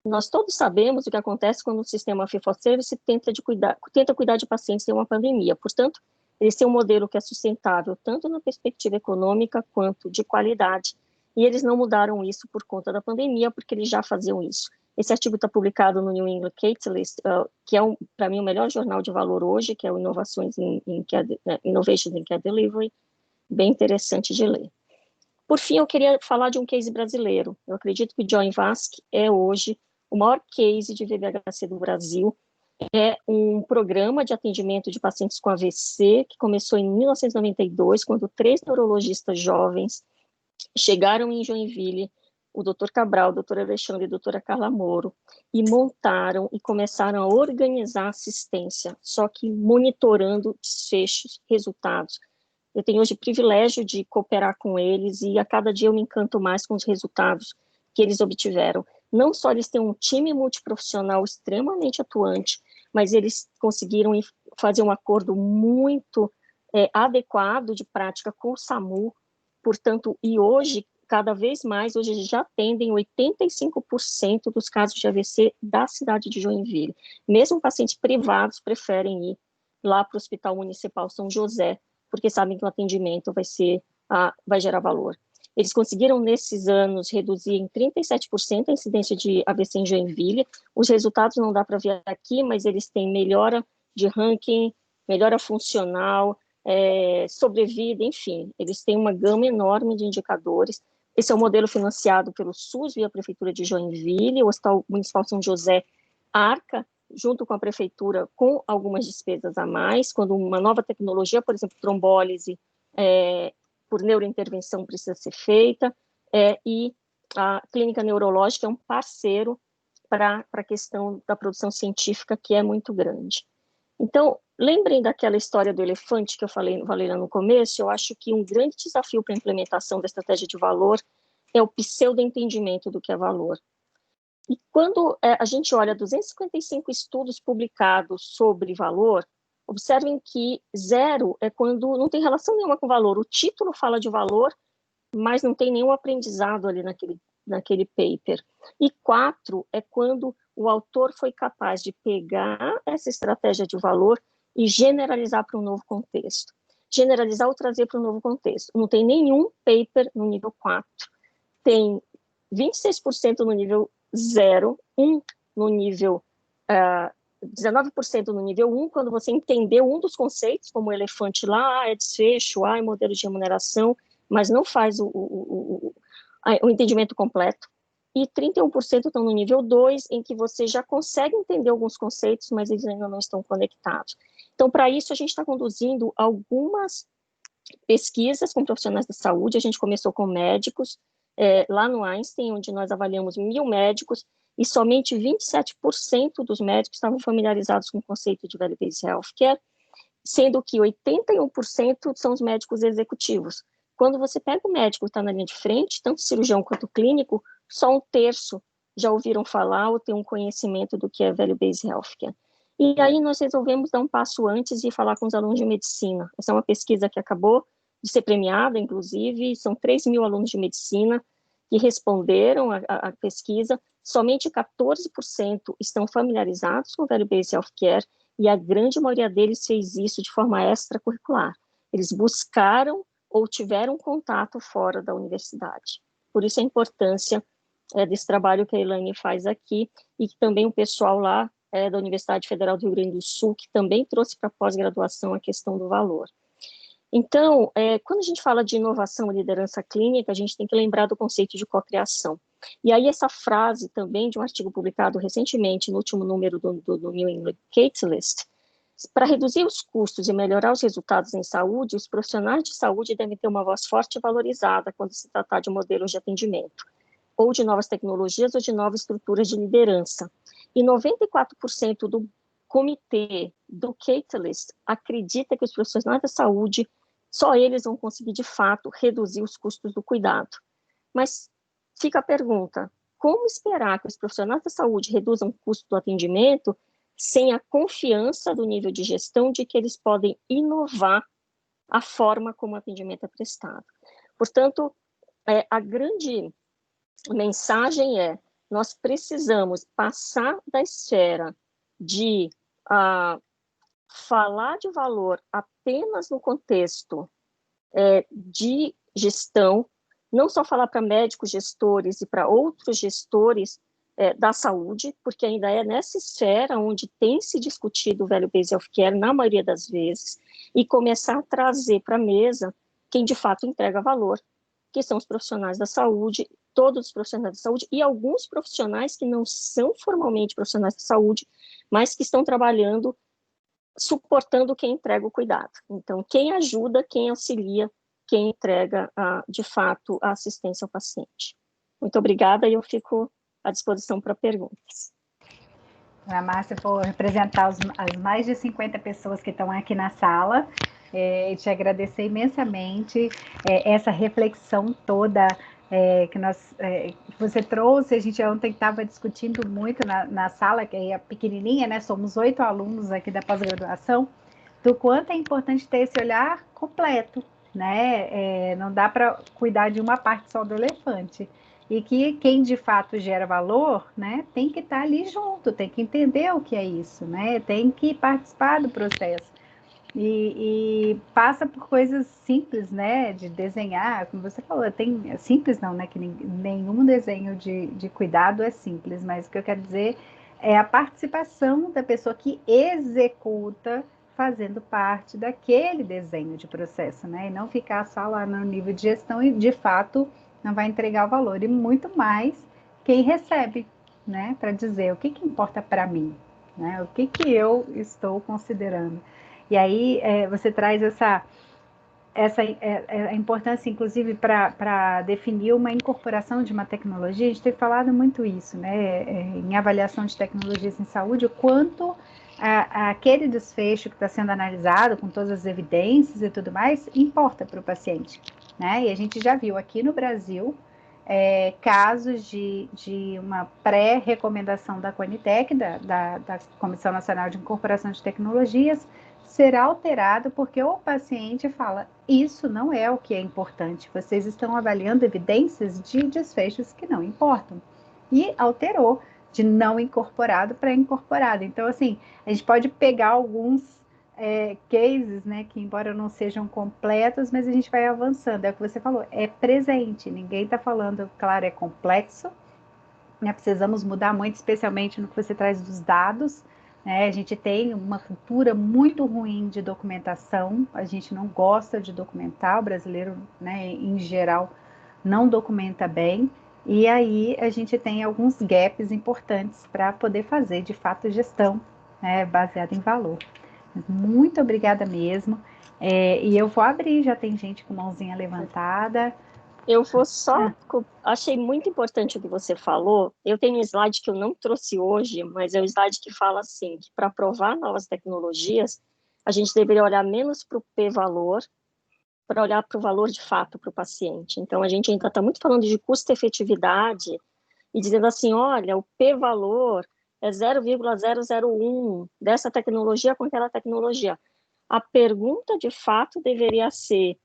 Nós todos sabemos o que acontece quando o sistema fee-for-service tenta cuidar de pacientes em uma pandemia. Portanto, eles têm um modelo que é sustentável, tanto na perspectiva econômica quanto de qualidade. E eles não mudaram isso por conta da pandemia, porque eles já faziam isso. Esse artigo está publicado no New England Catalyst, que é, para mim, o melhor jornal de valor hoje, que é o Innovations in Care Delivery, bem interessante de ler. Por fim, eu queria falar de um case brasileiro. Eu acredito que o Join Vasc é hoje o maior case de VBHC do Brasil. É um programa de atendimento de pacientes com AVC, que começou em 1992, quando 3 neurologistas jovens chegaram em Joinville, o Dr. Cabral, o Dr. Alexandre e a doutora Carla Moro, e montaram e começaram a organizar a assistência, só que monitorando desfechos, resultados. Eu tenho hoje o privilégio de cooperar com eles e a cada dia eu me encanto mais com os resultados que eles obtiveram. Não só eles têm um time multiprofissional extremamente atuante, mas eles conseguiram fazer um acordo muito adequado de prática com o SAMU, portanto, e hoje, cada vez mais, hoje já atendem 85% dos casos de AVC da cidade de Joinville. Mesmo pacientes privados preferem ir lá para o Hospital Municipal São José, porque sabem que o atendimento vai gerar valor. Eles conseguiram, nesses anos, reduzir em 37% a incidência de AVC em Joinville. Os resultados não dá para ver aqui, mas eles têm melhora de ranking, melhora funcional, sobrevida, enfim. Eles têm uma gama enorme de indicadores. Esse é o modelo financiado pelo SUS via a Prefeitura de Joinville. O Hospital Municipal São José arca, junto com a Prefeitura, com algumas despesas a mais, quando uma nova tecnologia, por exemplo, trombólise, por neurointervenção precisa ser feita, e a clínica neurológica é um parceiro para a questão da produção científica, que é muito grande. Então, lembrem daquela história do elefante que eu falei lá no começo. Eu acho que um grande desafio para a implementação da estratégia de valor é o pseudo-entendimento do que é valor. E quando a gente olha 255 estudos publicados sobre valor, observem que 0 é quando não tem relação nenhuma com valor. O título fala de valor, mas não tem nenhum aprendizado ali naquele paper. E 4 é quando o autor foi capaz de pegar essa estratégia de valor e generalizar para um novo contexto. Generalizar ou trazer para um novo contexto. Não tem nenhum paper no nível 4. Tem 26% no nível 0, 1 no nível 19% no nível 1, quando você entendeu um dos conceitos, como o elefante lá, é desfecho, é modelo de remuneração, mas não faz o entendimento completo. E 31% estão no nível 2, em que você já consegue entender alguns conceitos, mas eles ainda não estão conectados. Então, para isso, a gente está conduzindo algumas pesquisas com profissionais da saúde. A gente começou com médicos, lá no Einstein, onde nós avaliamos 1.000 médicos, e somente 27% dos médicos estavam familiarizados com o conceito de value-based healthcare, sendo que 81% são os médicos executivos. Quando você pega o médico que está na linha de frente, tanto cirurgião quanto clínico, só 1/3 já ouviram falar ou têm um conhecimento do que é value-based healthcare. E aí nós resolvemos dar um passo antes e falar com os alunos de medicina. Essa é uma pesquisa que acabou de ser premiada, inclusive, são 3.000 alunos de medicina que responderam à pesquisa. Somente 14% estão familiarizados com o value-based healthcare, e a grande maioria deles fez isso de forma extracurricular. Eles buscaram ou tiveram contato fora da universidade. Por isso a importância desse trabalho que a Elaine faz aqui, e que também o pessoal lá da Universidade Federal do Rio Grande do Sul, que também trouxe para a pós-graduação a questão do valor. Então, quando a gente fala de inovação e liderança clínica, a gente tem que lembrar do conceito de cocriação. E aí essa frase também de um artigo publicado recentemente, no último número do New England Catalyst, para reduzir os custos e melhorar os resultados em saúde, os profissionais de saúde devem ter uma voz forte e valorizada quando se tratar de modelos de atendimento, ou de novas tecnologias, ou de novas estruturas de liderança. E 94% do comitê do Catalyst acredita que os profissionais da saúde, só eles vão conseguir, de fato, reduzir os custos do cuidado. Mas fica a pergunta, como esperar que os profissionais da saúde reduzam o custo do atendimento sem a confiança do nível de gestão de que eles podem inovar a forma como o atendimento é prestado? Portanto, a grande mensagem é: nós precisamos passar da esfera de falar de valor apenas no contexto de gestão, não só falar para médicos gestores e para outros gestores da saúde, porque ainda é nessa esfera onde tem se discutido o value-based healthcare na maioria das vezes, e começar a trazer para a mesa quem de fato entrega valor, que são os profissionais da saúde, todos os profissionais da saúde, e alguns profissionais que não são formalmente profissionais da saúde, mas que estão trabalhando, suportando quem entrega o cuidado. Então, quem ajuda, quem auxilia, quem entrega, de fato, a assistência ao paciente. Muito obrigada, e eu fico à disposição para perguntas. A Márcia, por representar as mais de 50 pessoas que estão aqui na sala, te agradecer imensamente essa reflexão toda que você trouxe. A gente ontem estava discutindo muito na sala, que é pequenininha, né? Somos 8 alunos aqui da pós-graduação, do quanto é importante ter esse olhar completo, né? Não dá para cuidar de uma parte só do elefante. E que quem de fato gera valor, né, tem que estar ali junto, tem que entender o que é isso, né? Tem que participar do processo. E passa por coisas simples, né? De desenhar, como você falou, simples não, né? Que nenhum desenho de cuidado é simples, mas o que eu quero dizer é a participação da pessoa que executa fazendo parte daquele desenho de processo, né? E não ficar só lá no nível de gestão e, de fato, não vai entregar o valor. E muito mais quem recebe, né? Para dizer o que importa para mim, né? O que eu estou considerando. E aí você traz essa importância, inclusive, para definir uma incorporação de uma tecnologia. A gente tem falado muito isso, né? Em avaliação de tecnologias em saúde, o quanto aquele desfecho que está sendo analisado, com todas as evidências e tudo mais, importa para o paciente, né? E a gente já viu aqui no Brasil casos de uma pré-recomendação da Conitec, da Comissão Nacional de Incorporação de Tecnologias, será alterado porque o paciente fala: isso não é o que é importante, vocês estão avaliando evidências de desfechos que não importam. E alterou de não incorporado para incorporado. Então, assim, a gente pode pegar alguns cases, né, que embora não sejam completos, mas a gente vai avançando. É o que você falou, é presente, ninguém está falando, claro, é complexo, né, precisamos mudar muito, especialmente no que você traz dos dados, né? A gente tem uma cultura muito ruim de documentação, a gente não gosta de documentar, o brasileiro, né, em geral, não documenta bem, e aí a gente tem alguns gaps importantes para poder fazer, de fato, gestão, né, baseada em valor. Muito obrigada mesmo. E eu vou abrir, já tem gente com mãozinha levantada. Eu vou só, achei muito importante o que você falou. Eu tenho um slide que eu não trouxe hoje, mas é um slide que fala assim, que para provar novas tecnologias, a gente deveria olhar menos para o p-valor, para olhar para o valor de fato para o paciente. Então, a gente ainda está muito falando de custo-efetividade e dizendo assim, olha, o p-valor é 0,001 dessa tecnologia com aquela tecnologia. A pergunta, de fato, deveria ser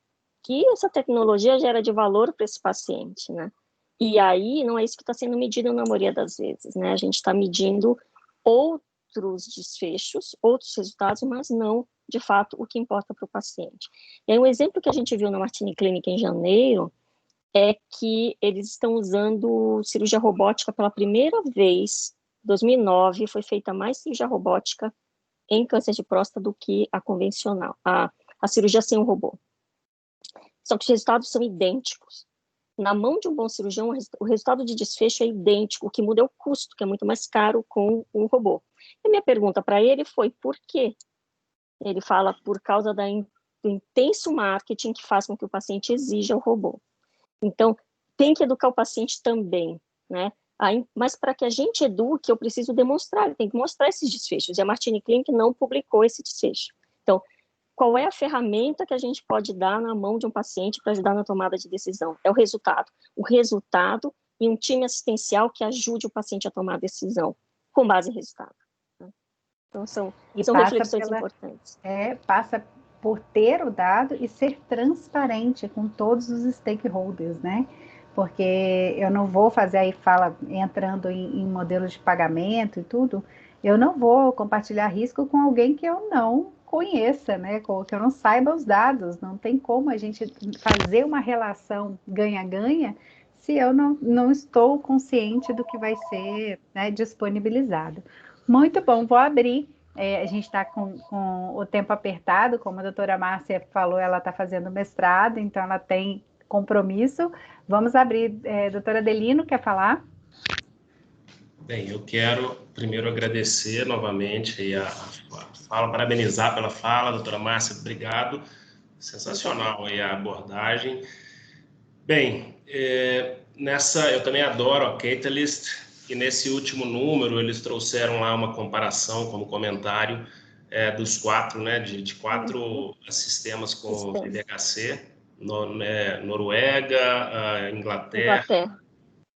que essa tecnologia gera de valor para esse paciente, né? E aí, não é isso que está sendo medido na maioria das vezes, né? A gente está medindo outros desfechos, outros resultados, mas não, de fato, o que importa para o paciente. E aí, um exemplo que a gente viu na Martini Clinic em janeiro é que eles estão usando cirurgia robótica pela primeira vez. Em 2009, foi feita mais cirurgia robótica em câncer de próstata do que a convencional, a cirurgia sem o robô. Só que os resultados são idênticos. Na mão de um bom cirurgião, o resultado de desfecho é idêntico, o que muda é o custo, que é muito mais caro com um robô. E a minha pergunta para ele foi, por quê? Ele fala, por causa do intenso marketing que faz com que o paciente exija o robô. Então, tem que educar o paciente também, né? Mas para que a gente eduque, eu preciso demonstrar, tem que mostrar esses desfechos. E a Martini Clinic não publicou esse desfecho. Então, qual é a ferramenta que a gente pode dar na mão de um paciente para ajudar na tomada de decisão? É o resultado. O resultado e um time assistencial que ajude o paciente a tomar a decisão com base em resultado. Então, são reflexões importantes. Passa por ter o dado e ser transparente com todos os stakeholders, né? Porque eu não vou fazer aí fala entrando em modelos de pagamento e tudo, eu não vou compartilhar risco com alguém que eu não conheça, né? Que eu não saiba os dados. Não tem como a gente fazer uma relação ganha-ganha se eu não estou consciente do que vai ser, né, disponibilizado. Muito bom, vou abrir. A gente está com o tempo apertado, como a doutora Márcia falou, ela está fazendo mestrado, então ela tem compromisso. Vamos abrir. Doutora Adelino, quer falar? Bem, eu quero primeiro agradecer novamente aí a fala, parabenizar pela fala, doutora Márcia, obrigado. Sensacional aí a abordagem. Bem, eu também adoro a Catalyst, e nesse último número eles trouxeram lá uma comparação como comentário dos quatro, né, de quatro sistemas com VBHC, Noruega, Inglaterra.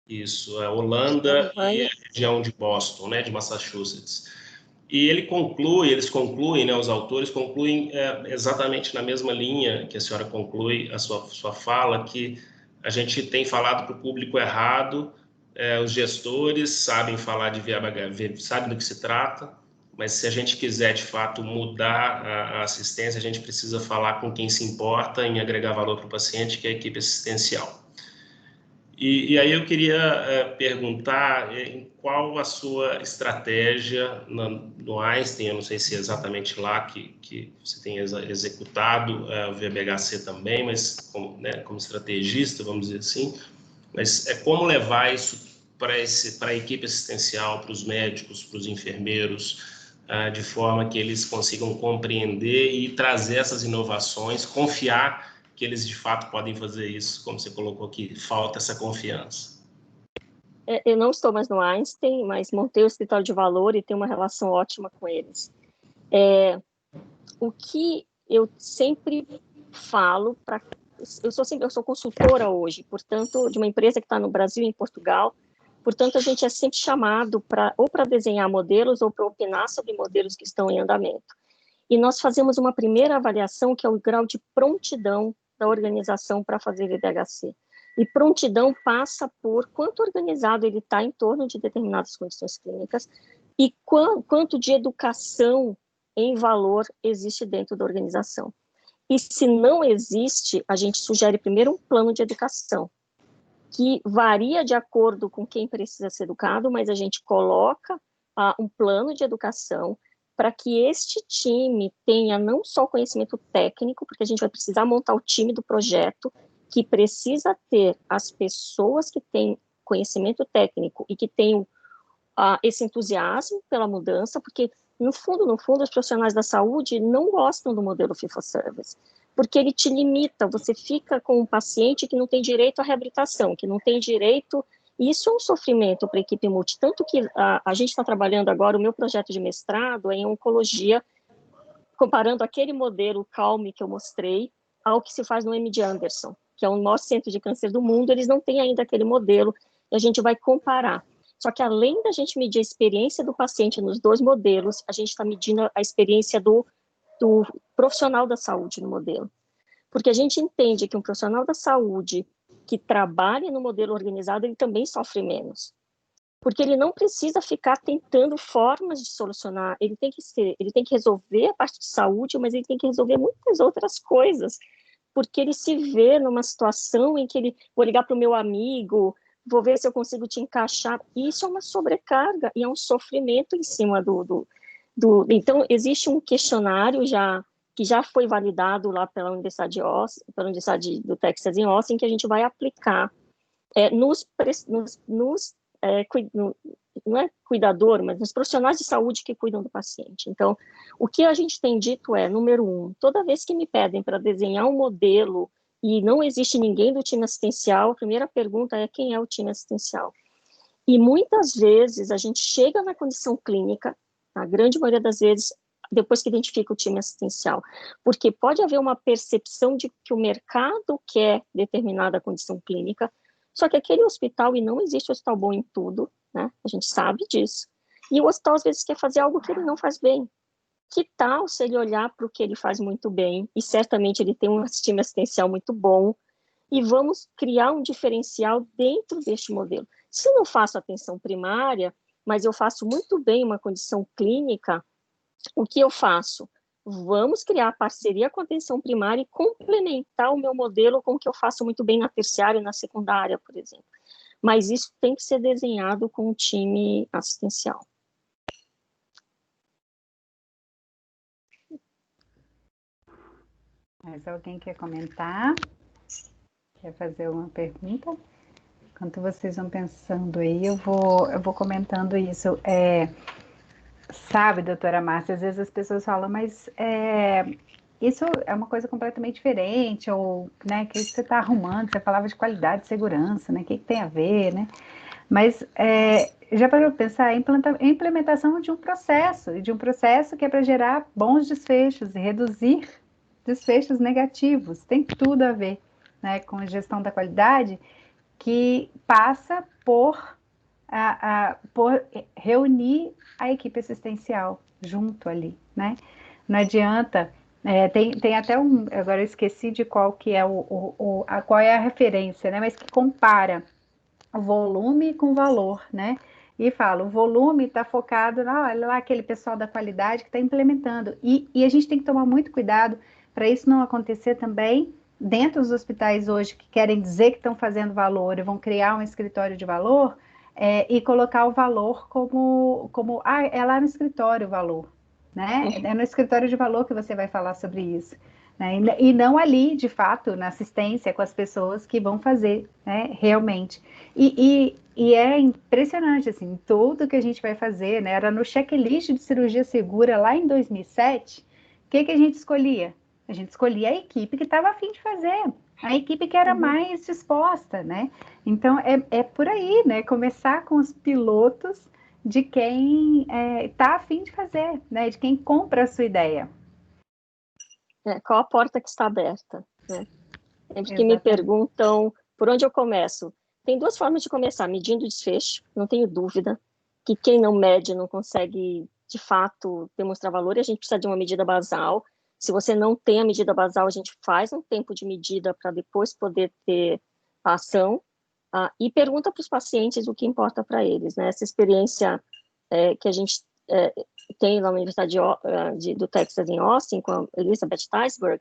Isso, a Holanda e a região de Boston, né, de Massachusetts. E eles concluem, né, os autores concluem exatamente na mesma linha que a senhora conclui a sua fala, que a gente tem falado para o público errado, os gestores sabem falar de VHV, sabem do que se trata, mas se a gente quiser, de fato, mudar a assistência, a gente precisa falar com quem se importa em agregar valor para o paciente, que é a equipe assistencial. E aí eu queria perguntar em qual a sua estratégia no Einstein, eu não sei se é exatamente lá que você tem executado o VBHC também, mas como estrategista, vamos dizer assim, mas como levar isso para a equipe assistencial, para os médicos, para os enfermeiros, de forma que eles consigam compreender e trazer essas inovações, confiar que eles de fato podem fazer isso, como você colocou aqui, falta essa confiança. Eu não estou mais no Einstein, mas montei o escritório de valor e tenho uma relação ótima com eles. O que eu sempre falo, eu sou consultora hoje, portanto, de uma empresa que está no Brasil e em Portugal, portanto, a gente é sempre chamado ou para desenhar modelos ou para opinar sobre modelos que estão em andamento. E nós fazemos uma primeira avaliação, que é o grau de prontidão da organização para fazer VBHC. E prontidão passa por quanto organizado ele está em torno de determinadas condições clínicas e quanto de educação em valor existe dentro da organização. E se não existe, a gente sugere primeiro um plano de educação. que varia de acordo com quem precisa ser educado, mas a gente coloca um plano de educação para que este time tenha não só conhecimento técnico, porque a gente vai precisar montar o time do projeto, que precisa ter as pessoas que têm conhecimento técnico e que têm esse entusiasmo pela mudança, porque, no fundo, os profissionais da saúde não gostam do modelo fee-for-service, porque ele te limita, você fica com um paciente que não tem direito à reabilitação, que não tem direito... E isso é um sofrimento para a equipe multi, tanto que a gente está trabalhando agora, o meu projeto de mestrado é em oncologia, comparando aquele modelo CALM que eu mostrei ao que se faz no MD Anderson, que é o maior centro de câncer do mundo. Eles não têm ainda aquele modelo, e a gente vai comparar. Só que além da gente medir a experiência do paciente nos dois modelos, a gente está medindo a experiência do profissional da saúde no modelo. Porque a gente entende que um profissional da saúde que trabalha no modelo organizado, ele também sofre menos. Porque ele não precisa ficar tentando formas de solucionar, ele tem que resolver a parte de saúde, mas ele tem que resolver muitas outras coisas, porque ele se vê numa situação em que ele, vou ligar para o meu amigo, vou ver se eu consigo te encaixar, e isso é uma sobrecarga, e é um sofrimento em cima Então, existe um questionário que já foi validado lá pela Universidade do Texas em Austin, que a gente vai aplicar não é cuidador, mas nos profissionais de saúde que cuidam do paciente. Então, o que a gente tem dito é, número 1, toda vez que me pedem para desenhar um modelo e não existe ninguém do time assistencial, a primeira pergunta é quem é o time assistencial. E muitas vezes a gente chega na condição clínica, a grande maioria das vezes, depois que identifica o time assistencial, porque pode haver uma percepção de que o mercado quer determinada condição clínica, só que aquele hospital, e não existe hospital bom em tudo, né? A gente sabe disso, e o hospital às vezes quer fazer algo que ele não faz bem. Que tal se ele olhar para o que ele faz muito bem, e certamente ele tem um time assistencial muito bom, e vamos criar um diferencial dentro deste modelo. Se eu não faço atenção primária, mas eu faço muito bem uma condição clínica, o que eu faço? Vamos criar parceria com a atenção primária e complementar o meu modelo com o que eu faço muito bem na terciária e na secundária, por exemplo. Mas isso tem que ser desenhado com o time assistencial. Mais alguém quer comentar? Quer fazer uma pergunta? Enquanto vocês vão pensando aí, eu vou comentando isso. Sabe, doutora Márcia, às vezes as pessoas falam, mas isso é uma coisa completamente diferente, ou, né, que você está arrumando, você falava de qualidade e segurança, né, o que tem a ver, né? Mas já para pensar, a implementação de um processo que é para gerar bons desfechos e reduzir desfechos negativos, tem tudo a ver, né, com a gestão da qualidade, que passa por reunir a equipe assistencial junto ali, né? Não adianta, tem até agora eu esqueci de qual que é qual é a referência, né? Mas que compara o volume com o valor, né? E fala, o volume está focado olha lá aquele pessoal da qualidade que está implementando. E a gente tem que tomar muito cuidado para isso não acontecer também dentro dos hospitais hoje que querem dizer que estão fazendo valor e vão criar um escritório de valor e colocar o valor como é lá no escritório o valor, né? É no escritório de valor que você vai falar sobre isso. Né? E não ali, de fato, na assistência com as pessoas que vão fazer, né, realmente. E é impressionante, assim, tudo que a gente vai fazer, né? Era no checklist de cirurgia segura lá em 2007, o que a gente escolhia? A gente escolhia a equipe que estava a fim de fazer, a equipe que era mais disposta, né? Então, é por aí, né? Começar com os pilotos de quem está a fim de fazer, né? De quem compra a sua ideia. Qual a porta que está aberta, né? Sempre que me perguntam por onde eu começo, tem duas formas de começar, medindo o desfecho, não tenho dúvida que quem não mede não consegue, de fato, demonstrar valor, e a gente precisa de uma medida basal. Se você não tem a medida basal, a gente faz um tempo de medida para depois poder ter a ação, e pergunta para os pacientes o que importa para eles, né? Essa experiência que a gente tem na Universidade do Texas em Austin, com a Elizabeth Teisberg,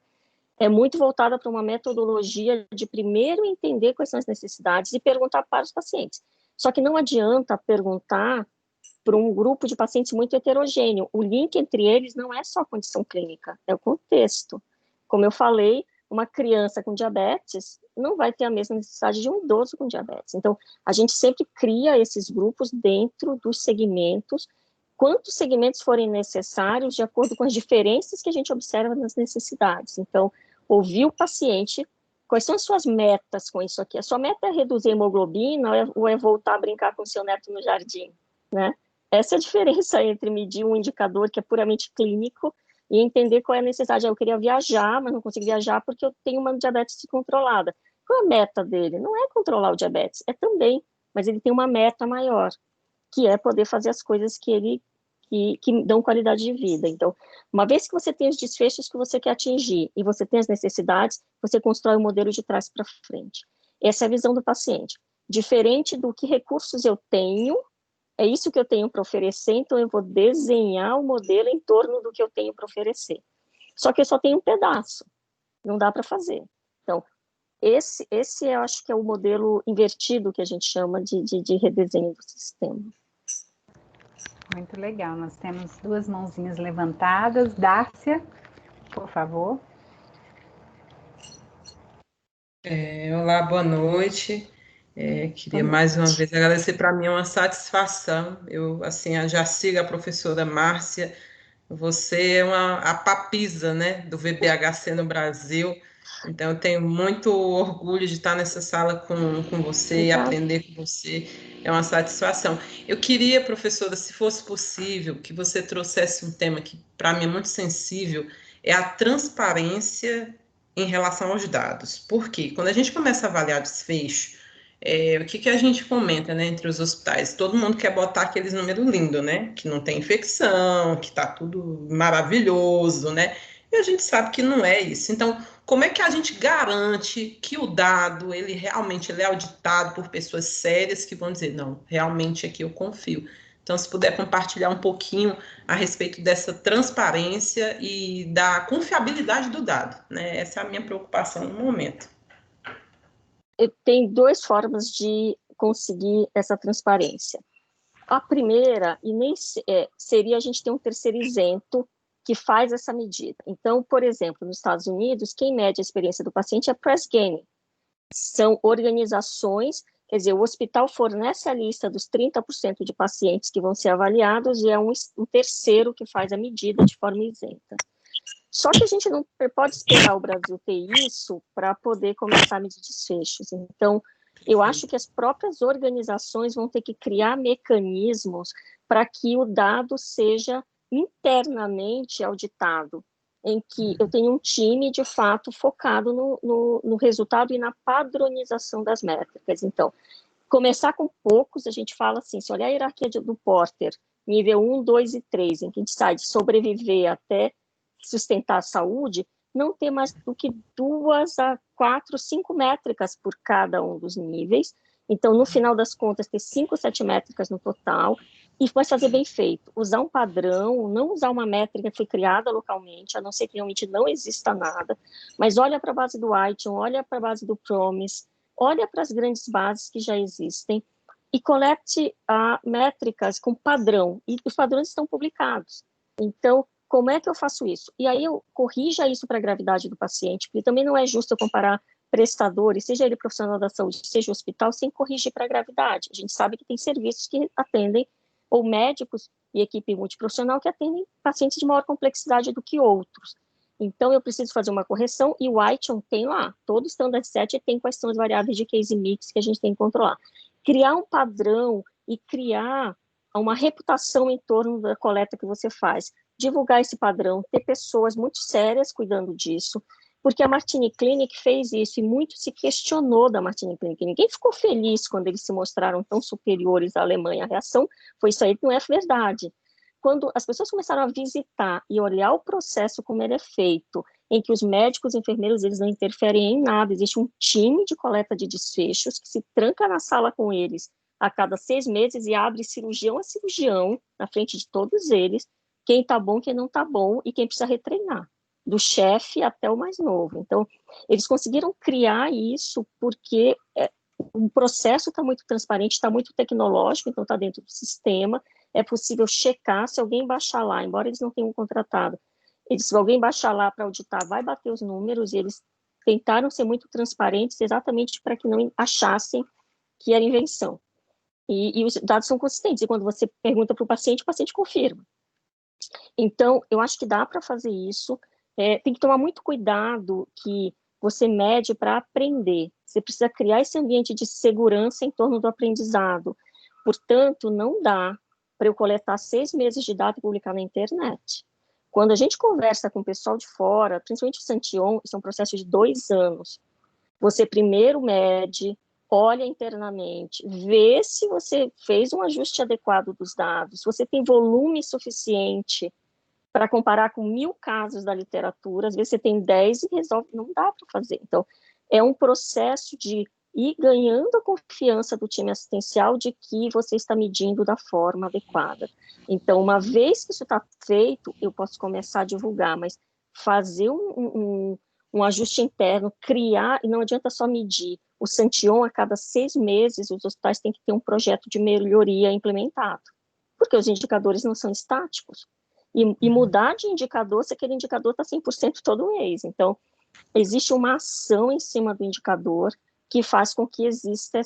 é muito voltada para uma metodologia de primeiro entender quais são as necessidades e perguntar para os pacientes. Só que não adianta perguntar para um grupo de pacientes muito heterogêneo. O link entre eles não é só a condição clínica, é o contexto. Como eu falei, uma criança com diabetes não vai ter a mesma necessidade de um idoso com diabetes. Então, a gente sempre cria esses grupos dentro dos segmentos, quantos segmentos forem necessários, de acordo com as diferenças que a gente observa nas necessidades. Então, ouvir o paciente, quais são as suas metas com isso aqui? A sua meta é reduzir a hemoglobina ou é voltar a brincar com o seu neto no jardim, né? Essa é a diferença entre medir um indicador que é puramente clínico e entender qual é a necessidade. Eu queria viajar, mas não consigo viajar porque eu tenho uma diabetes descontrolada. Qual é a meta dele? Não é controlar o diabetes, é também, mas ele tem uma meta maior, que é poder fazer as coisas que dão qualidade de vida. Então, uma vez que você tem os desfechos que você quer atingir e você tem as necessidades, você constrói um modelo de trás para frente. Essa é a visão do paciente. Diferente do que recursos eu tenho, é isso que eu tenho para oferecer, então eu vou desenhar o modelo em torno do que eu tenho para oferecer. Só que eu só tenho um pedaço, não dá para fazer. Então, esse eu acho que é o modelo invertido que a gente chama de redesenho do sistema. Muito legal, nós temos 2 mãozinhas levantadas. Dárcia, por favor. Olá, boa noite. Queria mais uma vez agradecer. Para mim é uma satisfação. Eu assim já sigo a professora Márcia. Você é a papisa, né, do VBHC no Brasil. Então eu tenho muito orgulho de estar nessa sala com você e aprender com você. É uma satisfação. Eu queria, professora, se fosse possível, que você trouxesse um tema que para mim é muito sensível, é a transparência em relação aos dados. Por quê? Quando a gente começa a avaliar desfecho, o que a gente comenta, né, entre os hospitais? Todo mundo quer botar aqueles números lindos, né? Que não tem infecção, que está tudo maravilhoso, né? E a gente sabe que não é isso. Então, como é que a gente garante que o dado, ele realmente é auditado por pessoas sérias que vão dizer, não, realmente aqui eu confio. Então, se puder compartilhar um pouquinho a respeito dessa transparência e da confiabilidade do dado, né? Essa é a minha preocupação no momento. Tem 2 formas de conseguir essa transparência. A primeira, seria a gente ter um terceiro isento que faz essa medida. Então, por exemplo, nos Estados Unidos, quem mede a experiência do paciente é a Press Ganey. São organizações, quer dizer, o hospital fornece a lista dos 30% de pacientes que vão ser avaliados e é um terceiro que faz a medida de forma isenta. Só que a gente não pode esperar o Brasil ter isso para poder começar a medir desfechos. Então, eu acho que as próprias organizações vão ter que criar mecanismos para que o dado seja internamente auditado, em que eu tenho um time, de fato, focado no resultado e na padronização das métricas. Então, começar com poucos, a gente fala assim, se olhar a hierarquia do Porter, nível 1, 2 e 3, em que a gente sai de sobreviver até sustentar a saúde, não ter mais do que 2 a 4, 5 métricas por cada um dos níveis. Então, no final das contas, ter 5, 7 métricas no total, e vai fazer bem feito. Usar um padrão, não usar uma métrica que foi criada localmente, a não ser que realmente não exista nada, mas olha para a base do ITION, olha para a base do PROMIS, olha para as grandes bases que já existem, e colete métricas com padrão, e os padrões estão publicados. Então, como é que eu faço isso? E aí eu corrija isso para a gravidade do paciente, porque também não é justo eu comparar prestadores, seja ele profissional da saúde, seja hospital, sem corrigir para a gravidade. A gente sabe que tem serviços que atendem, ou médicos e equipe multiprofissional que atendem pacientes de maior complexidade do que outros. Então, eu preciso fazer uma correção, e o ITION tem lá, todo Standard Set tem quais são as variáveis de case mix que a gente tem que controlar. Criar um padrão e criar uma reputação em torno da coleta que você faz. Divulgar esse padrão, ter pessoas muito sérias cuidando disso, porque a Martini Clinic fez isso e muito se questionou da Martini Clinic. Ninguém ficou feliz quando eles se mostraram tão superiores à Alemanha. A reação foi isso aí, não é verdade. Quando as pessoas começaram a visitar e olhar o processo como ele é feito, em que os médicos e enfermeiros eles não interferem em nada, existe um time de coleta de desfechos que se tranca na sala com eles a cada 6 meses e abre cirurgião a cirurgião na frente de todos eles, quem está bom, quem não está bom e quem precisa retreinar. do chefe até o mais novo. Então, eles conseguiram criar isso porque o processo está muito transparente, está muito tecnológico, então está dentro do sistema, é possível checar se alguém baixar lá, embora eles não tenham contratado. Se alguém baixar lá para auditar, vai bater os números, e eles tentaram ser muito transparentes exatamente para que não achassem que era invenção. E os dados são consistentes, e quando você pergunta para o paciente confirma. Então, eu acho que dá para fazer isso. Tem que tomar muito cuidado que você mede para aprender. Você precisa criar esse ambiente de segurança em torno do aprendizado. Portanto, não dá para eu coletar 6 meses de dado e publicar na internet. Quando a gente conversa com o pessoal de fora, principalmente o Santion, isso é um processo de 2 anos. Você primeiro mede, olha internamente, vê se você fez um ajuste adequado dos dados, se você tem volume suficiente para comparar com 1000 casos da literatura, às vezes você tem 10 e resolve, não dá para fazer. Então, é um processo de ir ganhando a confiança do time assistencial de que você está medindo da forma adequada. Então, uma vez que isso está feito, eu posso começar a divulgar, mas fazer um ajuste interno, criar, e não adianta só medir. O Santion, a cada 6 meses, os hospitais têm que ter um projeto de melhoria implementado, porque os indicadores não são estáticos. E mudar de indicador, se aquele indicador está 100% todo mês. Então, existe uma ação em cima do indicador que faz com que exista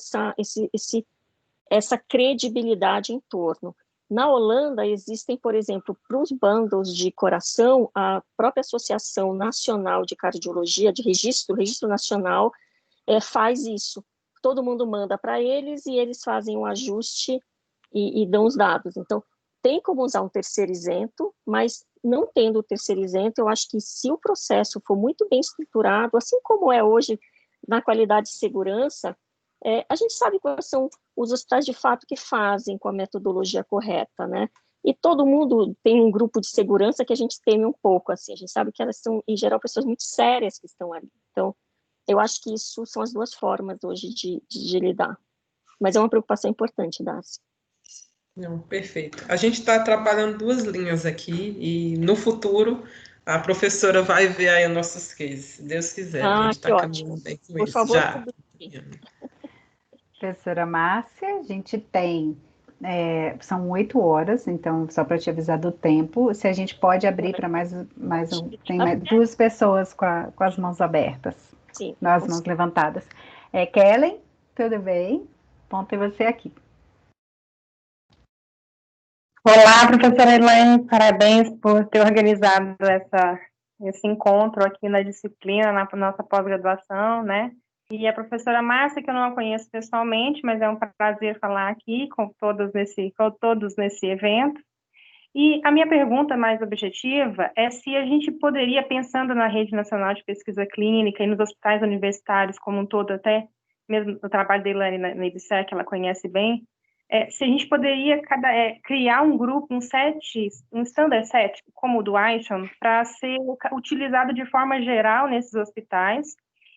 essa credibilidade em torno. Na Holanda, existem, por exemplo, para os bundles de coração, a própria Associação Nacional de Cardiologia, de Registro Nacional, faz isso. Todo mundo manda para eles e eles fazem um ajuste e dão os dados. Então, tem como usar um terceiro isento, mas não tendo o terceiro isento, eu acho que se o processo for muito bem estruturado, assim como é hoje na qualidade de segurança, a gente sabe quais são os hospitais de fato que fazem com a metodologia correta, né? E todo mundo tem um grupo de segurança que a gente teme um pouco, assim, a gente sabe que elas são, em geral, pessoas muito sérias que estão ali. Então, eu acho que isso são as 2 formas hoje de lidar. Mas é uma preocupação importante, Darcy. Não, perfeito. A gente está trabalhando 2 linhas aqui e no futuro a professora vai ver aí os nossos cases, se Deus quiser. A gente está caminhando bem com Por isso. favor, Já. Professora Márcia, a gente tem, são 8 horas, então só para te avisar do tempo, se a gente pode abrir para tem 2 pessoas com as mãos abertas, sim, as mãos levantadas. Kellen, tudo bem? Bom ter você aqui. Olá, professora Elaine, parabéns por ter organizado esse encontro aqui na disciplina, na nossa pós-graduação, né? E a professora Márcia, que eu não a conheço pessoalmente, mas é um prazer falar aqui com todos nesse evento. E a minha pergunta mais objetiva é se a gente poderia, pensando na Rede Nacional de Pesquisa Clínica e nos hospitais universitários como um todo, até mesmo no trabalho da Elaine na IBSEC, que ela conhece bem, se a gente poderia criar um grupo, um standard set, como o do ISHON, para ser utilizado de forma geral nesses hospitais,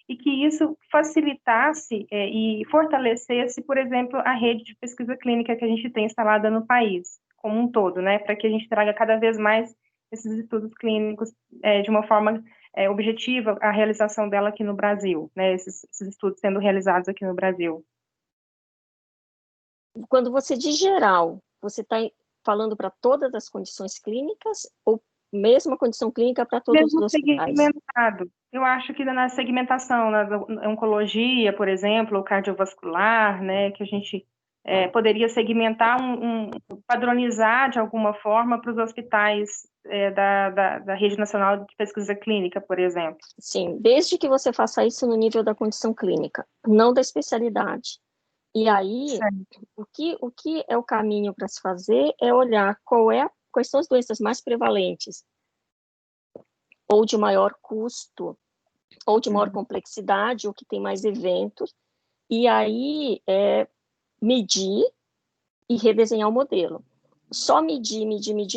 e que isso facilitasse e fortalecesse, por exemplo, a rede de pesquisa clínica que a gente tem instalada no país, como um todo, né, para que a gente traga cada vez mais esses estudos clínicos de uma forma objetiva, a realização dela aqui no Brasil, né, esses estudos sendo realizados aqui no Brasil. Quando você diz geral, você está falando para todas as condições clínicas ou mesmo a condição clínica para todos mesmo os hospitais? Segmentado. Eu acho que na segmentação, na oncologia, por exemplo, ou cardiovascular, né, que a gente poderia segmentar, padronizar de alguma forma para os hospitais da Rede Nacional de Pesquisa Clínica, por exemplo. Sim, desde que você faça isso no nível da condição clínica, não da especialidade. E aí, o que é o caminho para se fazer é olhar quais são as doenças mais prevalentes, ou de maior custo, ou de maior complexidade, ou que tem mais eventos, e aí medir e redesenhar o modelo. Só medir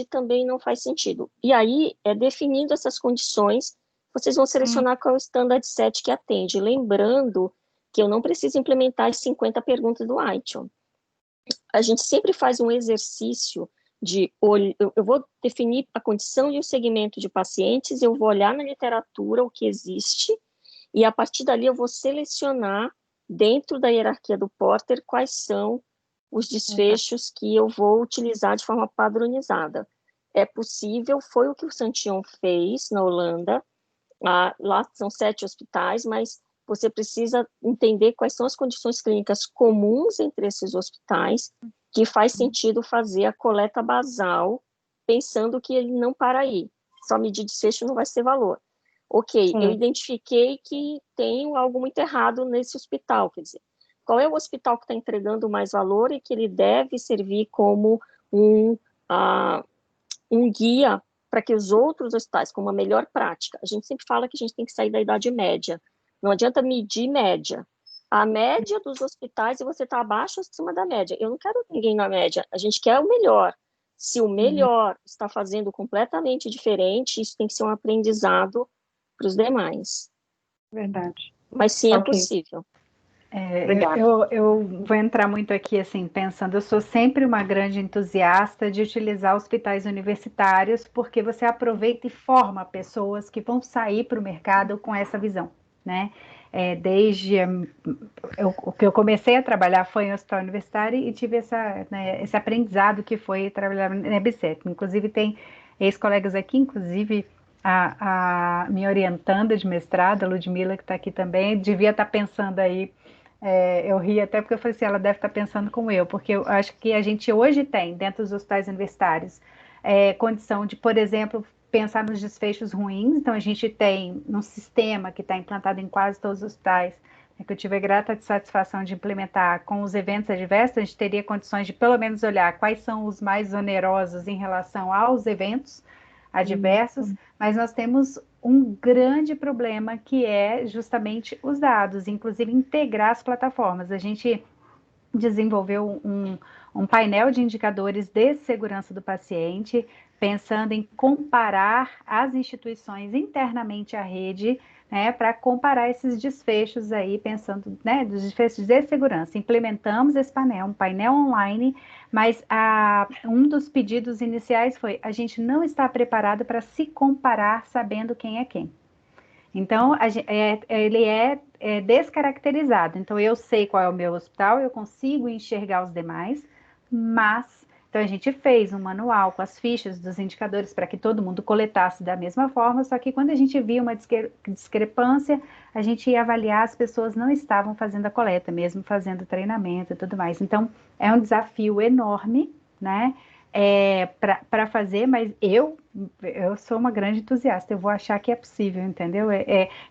também não faz sentido. E aí, definindo essas condições, vocês vão selecionar qual é o standard set que atende, lembrando que eu não preciso implementar as 50 perguntas do ITION. A gente sempre faz um exercício eu vou definir a condição e o segmento de pacientes, eu vou olhar na literatura o que existe, e a partir dali eu vou selecionar, dentro da hierarquia do Porter, quais são os desfechos que eu vou utilizar de forma padronizada. É possível, foi o que o Santillon fez na Holanda, lá são 7 hospitais, mas você precisa entender quais são as condições clínicas comuns entre esses hospitais, que faz sentido fazer a coleta basal, pensando que ele não para aí. Só medir desfecho não vai ser valor. Ok, eu identifiquei que tem algo muito errado nesse hospital, quer dizer, qual é o hospital que está entregando mais valor e que ele deve servir como um guia para que os outros hospitais, com uma melhor prática, a gente sempre fala que a gente tem que sair da idade média, não adianta medir média, a média dos hospitais e você está abaixo ou acima da média, eu não quero ninguém na média, a gente quer o melhor, se o melhor está fazendo completamente diferente, isso tem que ser um aprendizado para os demais. Verdade. Mas sim, é possível. Eu vou entrar muito aqui, assim, pensando, eu sou sempre uma grande entusiasta de utilizar hospitais universitários, porque você aproveita e forma pessoas que vão sair para o mercado com essa visão, né? O que eu comecei a trabalhar foi em hospital universitário e tive esse aprendizado que foi trabalhar na EBSERH. Inclusive, tem ex-colegas aqui, inclusive a minha orientanda de mestrado, a Ludmila, que está aqui também, devia estar pensando aí, eu ri até porque eu falei assim, ela deve estar pensando como eu, porque eu acho que a gente hoje tem, dentro dos hospitais universitários, condição de, por exemplo, pensar nos desfechos ruins. Então, a gente tem um sistema que está implantado em quase todos os hospitais, que eu tive a grata satisfação de implementar com os eventos adversos. A gente teria condições de, pelo menos, olhar quais são os mais onerosos em relação aos eventos adversos, mas nós temos um grande problema que é justamente os dados, inclusive integrar as plataformas. A gente desenvolveu um painel de indicadores de segurança do paciente, pensando em comparar as instituições internamente à rede, né, para comparar esses desfechos aí, pensando, né, dos desfechos de segurança. Implementamos esse painel, um painel online, mas um dos pedidos iniciais foi: a gente não está preparado para se comparar sabendo quem é quem. Então, ele é descaracterizado. Então, eu sei qual é o meu hospital, eu consigo enxergar os demais, mas... Então, a gente fez um manual com as fichas dos indicadores para que todo mundo coletasse da mesma forma, só que quando a gente via uma discrepância, a gente ia avaliar, as pessoas não estavam fazendo a coleta, mesmo fazendo treinamento e tudo mais. Então, é um desafio enorme, né? Para fazer, mas eu sou uma grande entusiasta, eu vou achar que é possível, entendeu?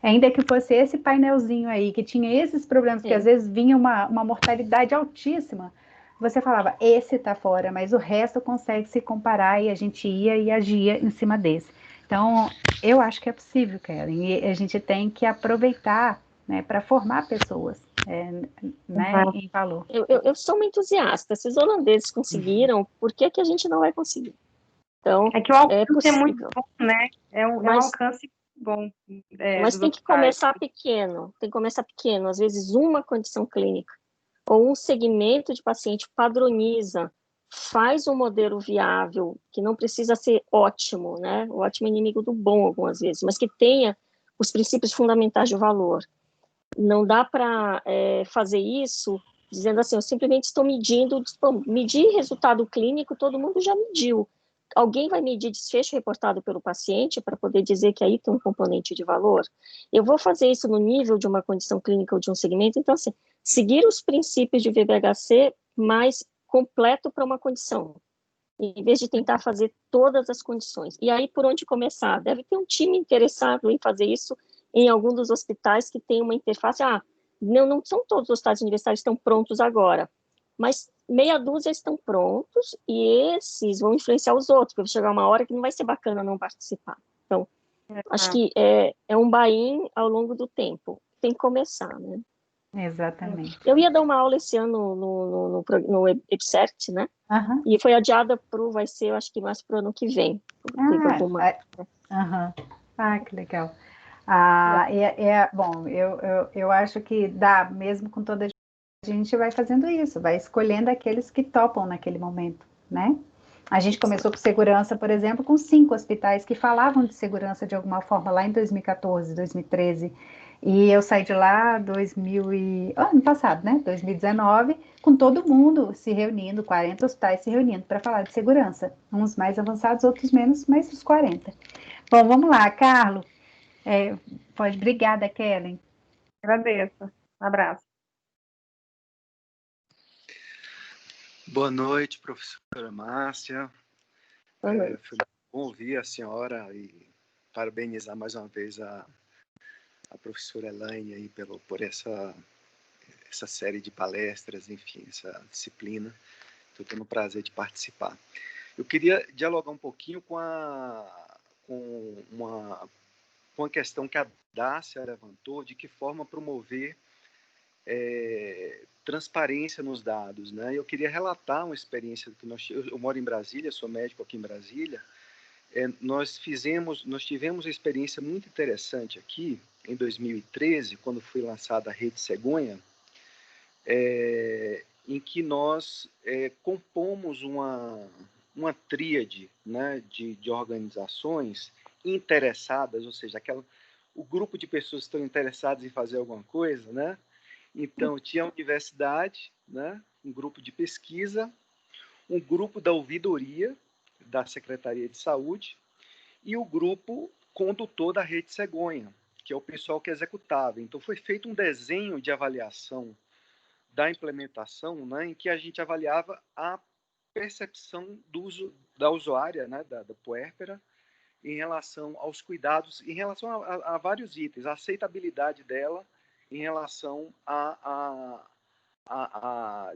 Ainda que fosse esse painelzinho aí, que tinha esses problemas, que às vezes vinha uma mortalidade altíssima, você falava, esse tá fora, mas o resto consegue se comparar, e a gente ia e agia em cima desse. Então, eu acho que é possível, Kellen, e a gente tem que aproveitar, né, para formar pessoas, né, em valor. Eu sou uma entusiasta. Se os holandeses conseguiram, por que a gente não vai conseguir? Então, que o alcance é muito bom, né? É um alcance bom. Mas tem que começar pequeno. Tem que começar pequeno. Às vezes, uma condição clínica ou um segmento de paciente padroniza, faz um modelo viável, que não precisa ser ótimo, né? O ótimo é inimigo do bom, algumas vezes, mas que tenha os princípios fundamentais de valor. Não dá para fazer isso dizendo assim, eu simplesmente estou medindo. Medir resultado clínico, todo mundo já mediu. Alguém vai medir desfecho reportado pelo paciente para poder dizer que aí tem um componente de valor? Eu vou fazer isso no nível de uma condição clínica ou de um segmento. Então, assim, seguir os princípios de VBHC mais completo para uma condição, em vez de tentar fazer todas as condições. E aí, por onde começar? Deve ter um time interessado em fazer isso em algum dos hospitais que tem uma interface. Não são todos os hospitais universitários que estão prontos agora, mas meia dúzia estão prontos, e esses vão influenciar os outros, porque vai chegar uma hora que não vai ser bacana não participar. Então, acho que é um buy-in ao longo do tempo. Tem que começar, né? Exatamente. Eu ia dar uma aula esse ano no EBSERH, né? E foi adiada vai ser, eu acho que mais para o ano que vem. Que legal. Bom, eu acho que dá, mesmo com toda a gente vai fazendo isso, vai escolhendo aqueles que topam naquele momento, né? A gente começou com segurança, por exemplo, com 5 hospitais que falavam de segurança de alguma forma lá em 2014, 2013. E eu saí de lá ano passado, né? 2019, com todo mundo se reunindo, 40 hospitais se reunindo para falar de segurança. Uns mais avançados, outros menos, mas os 40. Bom, vamos lá, Carlos. Obrigada, Kellen. Agradeço. Um abraço. Boa noite, professora Márcia. Foi bom ouvir a senhora e parabenizar mais uma vez a professora Elaine aí por essa série de palestras, enfim, essa disciplina. Estou tendo o prazer de participar. Eu queria dialogar um pouquinho com uma questão que a Dácia levantou, de que forma promover transparência nos dados, né? Eu queria relatar uma experiência que eu moro em Brasília, sou médico aqui em Brasília. Nós tivemos uma experiência muito interessante aqui em 2013, quando foi lançada a Rede Cegonha, em que nós compomos uma tríade, né, de organizações interessadas, ou seja, o grupo de pessoas que estão interessadas em fazer alguma coisa, né? Então, tinha a universidade, né, um grupo de pesquisa, um grupo da ouvidoria da Secretaria de Saúde e o grupo condutor da Rede Cegonha, que é o pessoal que executava. Então, foi feito um desenho de avaliação da implementação, né, em que a gente avaliava a percepção da usuária, né, da puérpera, em relação aos cuidados, em relação a vários itens, a aceitabilidade dela em relação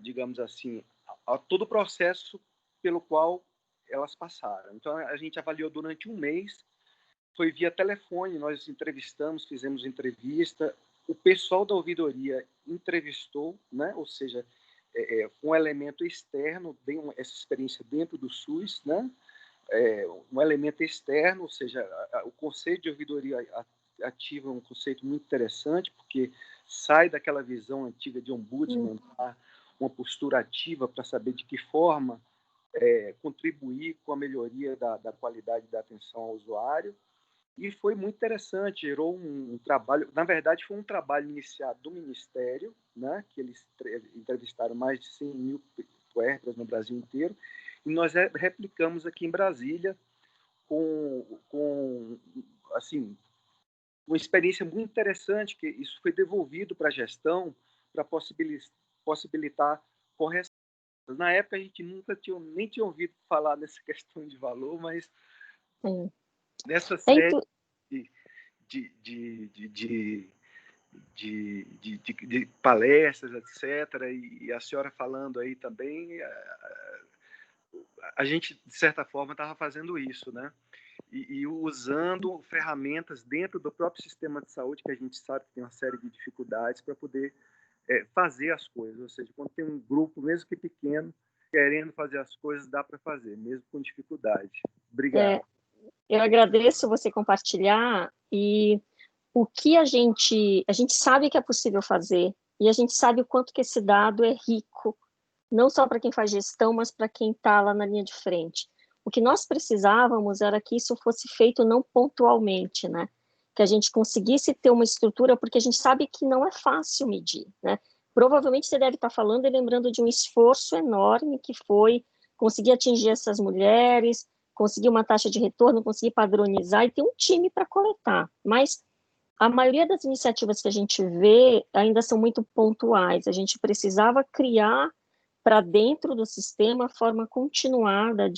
digamos assim, a todo o processo pelo qual elas passaram. Então, a gente avaliou durante um mês, foi via telefone, nós fizemos entrevista, o pessoal da ouvidoria entrevistou, né? Ou seja, um elemento externo, essa experiência dentro do SUS, né? Um elemento externo, ou seja, o conceito de ouvidoria ativa é um conceito muito interessante, porque sai daquela visão antiga de ombudsman, uma postura ativa para saber de que forma contribuir com a melhoria da qualidade da atenção ao usuário. E foi muito interessante, gerou um trabalho, na verdade foi um trabalho iniciado do Ministério, né, que eles entrevistaram mais de 100 mil puérperas no Brasil inteiro, e nós replicamos aqui em Brasília com assim, uma experiência muito interessante, que isso foi devolvido para a gestão para possibilitar correções. Na época a gente nem tinha ouvido falar nessa questão de valor, mas nessa série de palestras, etc., e a senhora falando aí também, a gente, de certa forma, estava fazendo isso, né? E usando ferramentas dentro do próprio sistema de saúde, que a gente sabe que tem uma série de dificuldades para poder fazer as coisas. Ou seja, quando tem um grupo, mesmo que pequeno, querendo fazer as coisas, dá para fazer, mesmo com dificuldade. Obrigado. Eu agradeço você compartilhar, e o que a gente sabe que é possível fazer, e a gente sabe o quanto que esse dado é rico, não só para quem faz gestão, mas para quem está lá na linha de frente. O que nós precisávamos era que isso fosse feito não pontualmente, né? Que a gente conseguisse ter uma estrutura, porque a gente sabe que não é fácil medir, né? Provavelmente você deve estar falando e lembrando de um esforço enorme que foi conseguir atingir essas mulheres, conseguir uma taxa de retorno, conseguir padronizar e ter um time para coletar. Mas a maioria das iniciativas que a gente vê ainda são muito pontuais. A gente precisava criar para dentro do sistema uma forma continuada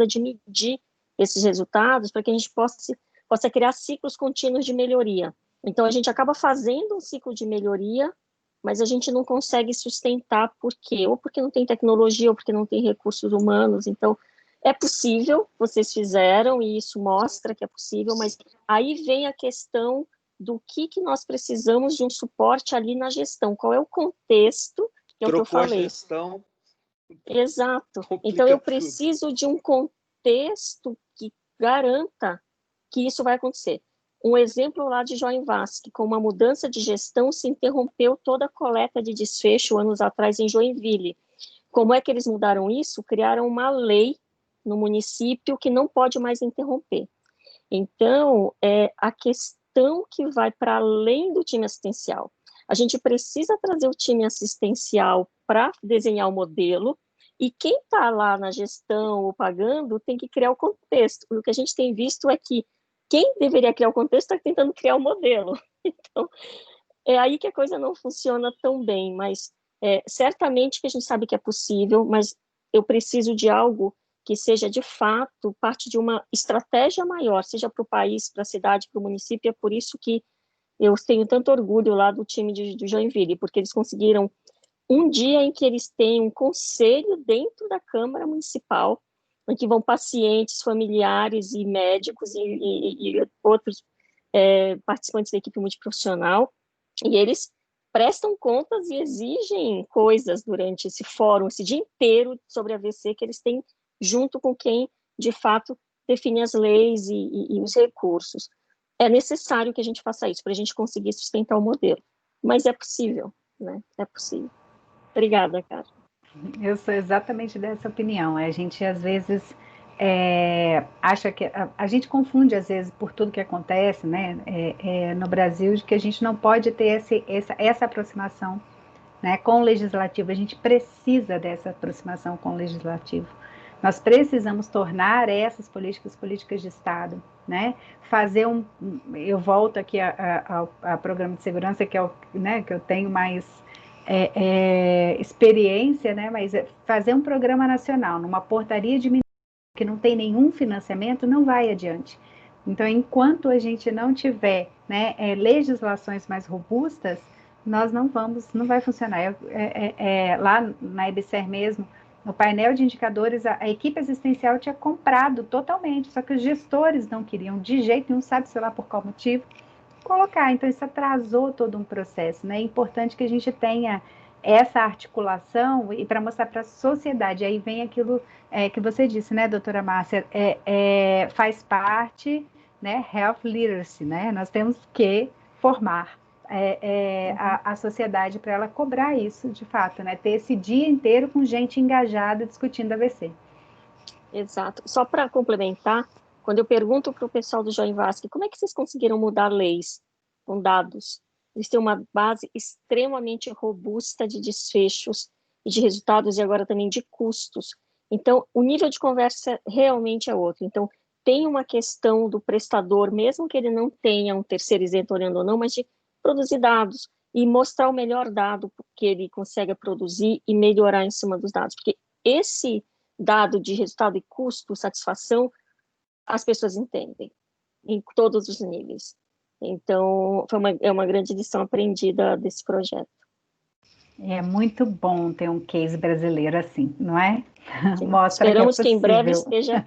de medir esses resultados, para que a gente possa criar ciclos contínuos de melhoria. Então, a gente acaba fazendo um ciclo de melhoria, mas a gente não consegue sustentar. Por quê? Ou porque não tem tecnologia, ou porque não tem recursos humanos. Então, é possível, vocês fizeram, e isso mostra que é possível, mas aí vem a questão do que nós precisamos de um suporte ali na gestão. Qual é o contexto? Que é o que eu falei. Gestão. Exato. Então, eu preciso de um contexto que garanta que isso vai acontecer. Um exemplo lá de João Vasque, com uma mudança de gestão, se interrompeu toda a coleta de desfecho anos atrás em Joinville. Como é que eles mudaram isso? Criaram uma lei no município que não pode mais interromper. Então, a questão que vai para além do time assistencial. A gente precisa trazer o time assistencial para desenhar o modelo, e quem está lá na gestão ou pagando tem que criar o contexto. O que a gente tem visto é que quem deveria criar o contexto está tentando criar o modelo. Então, é aí que a coisa não funciona tão bem, mas certamente que a gente sabe que é possível, mas eu preciso de algo que seja, de fato, parte de uma estratégia maior, seja para o país, para a cidade, para o município. É por isso que eu tenho tanto orgulho lá do time de Joinville, porque eles conseguiram um dia em que eles têm um conselho dentro da Câmara Municipal, em que vão pacientes, familiares e médicos e outros participantes da equipe multiprofissional, e eles prestam contas e exigem coisas durante esse fórum, esse dia inteiro sobre AVC, que eles têm junto com quem, de fato, define as leis e os recursos. É necessário que a gente faça isso para a gente conseguir sustentar o modelo, mas é possível, né? É possível. Obrigada, cara. Eu sou exatamente dessa opinião. A gente, às vezes, acha que... A gente confunde, às vezes, por tudo que acontece, né, no Brasil, de que a gente não pode ter essa aproximação, né, com o legislativo. A gente precisa dessa aproximação com o legislativo. Nós precisamos tornar essas políticas de Estado, né? Fazer eu volto aqui ao programa de segurança, que é o, né, que eu tenho mais experiência, né? Mas fazer um programa nacional numa portaria de que não tem nenhum financiamento não vai adiante. Então, enquanto a gente não tiver, né, legislações mais robustas, nós não vai funcionar. Lá na EBSER mesmo, no painel de indicadores, a equipe assistencial tinha comprado totalmente, só que os gestores não queriam, de jeito nenhum, sabe-se lá por qual motivo, colocar. Então, isso atrasou todo um processo, né? É importante que a gente tenha essa articulação e para mostrar para a sociedade. Aí vem aquilo que você disse, né, doutora Márcia? Faz parte, né, health literacy, né? Nós temos que formar a sociedade para ela cobrar isso, de fato, né? Ter esse dia inteiro com gente engajada discutindo AVC. Exato. Só para complementar, quando eu pergunto para o pessoal do Join Vasque, como é que vocês conseguiram mudar leis com dados? Eles têm uma base extremamente robusta de desfechos e de resultados, e agora também de custos. Então, o nível de conversa realmente é outro. Então, tem uma questão do prestador, mesmo que ele não tenha um terceiro isento olhando ou não, mas de produzir dados e mostrar o melhor dado que ele consegue produzir e melhorar em cima dos dados. Porque esse dado de resultado e custo, satisfação, as pessoas entendem em todos os níveis. Então, é uma grande lição aprendida desse projeto. É muito bom ter um case brasileiro assim, não é? Sim. Mostra Esperamos que em breve esteja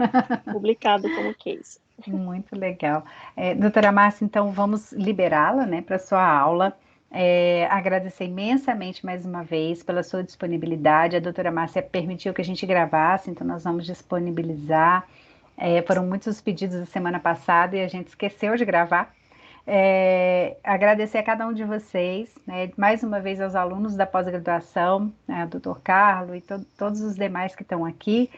publicado como case. Muito legal. Doutora Márcia, então vamos liberá-la, né, para sua aula. Agradecer imensamente mais uma vez pela sua disponibilidade. A doutora Márcia permitiu que a gente gravasse, então nós vamos disponibilizar. Foram muitos pedidos da semana passada e a gente esqueceu de gravar. Agradecer a cada um de vocês, né, mais uma vez aos alunos da pós-graduação, né, o doutor Carlos e todos os demais que estão aqui,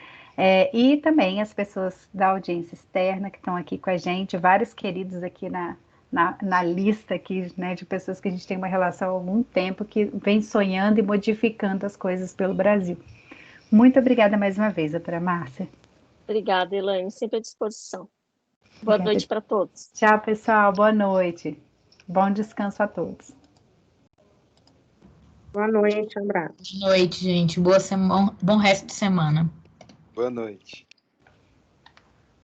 e também as pessoas da audiência externa que estão aqui com a gente, vários queridos aqui na lista aqui, né, de pessoas que a gente tem uma relação há algum tempo, que vem sonhando e modificando as coisas pelo Brasil. Muito obrigada mais uma vez, doutora Márcia. Obrigada, Elaine, sempre à disposição. Boa noite para todos. Tchau, pessoal. Boa noite. Bom descanso a todos. Boa noite, um abraço. Boa noite, gente. Boa semana, bom resto de semana. Boa noite.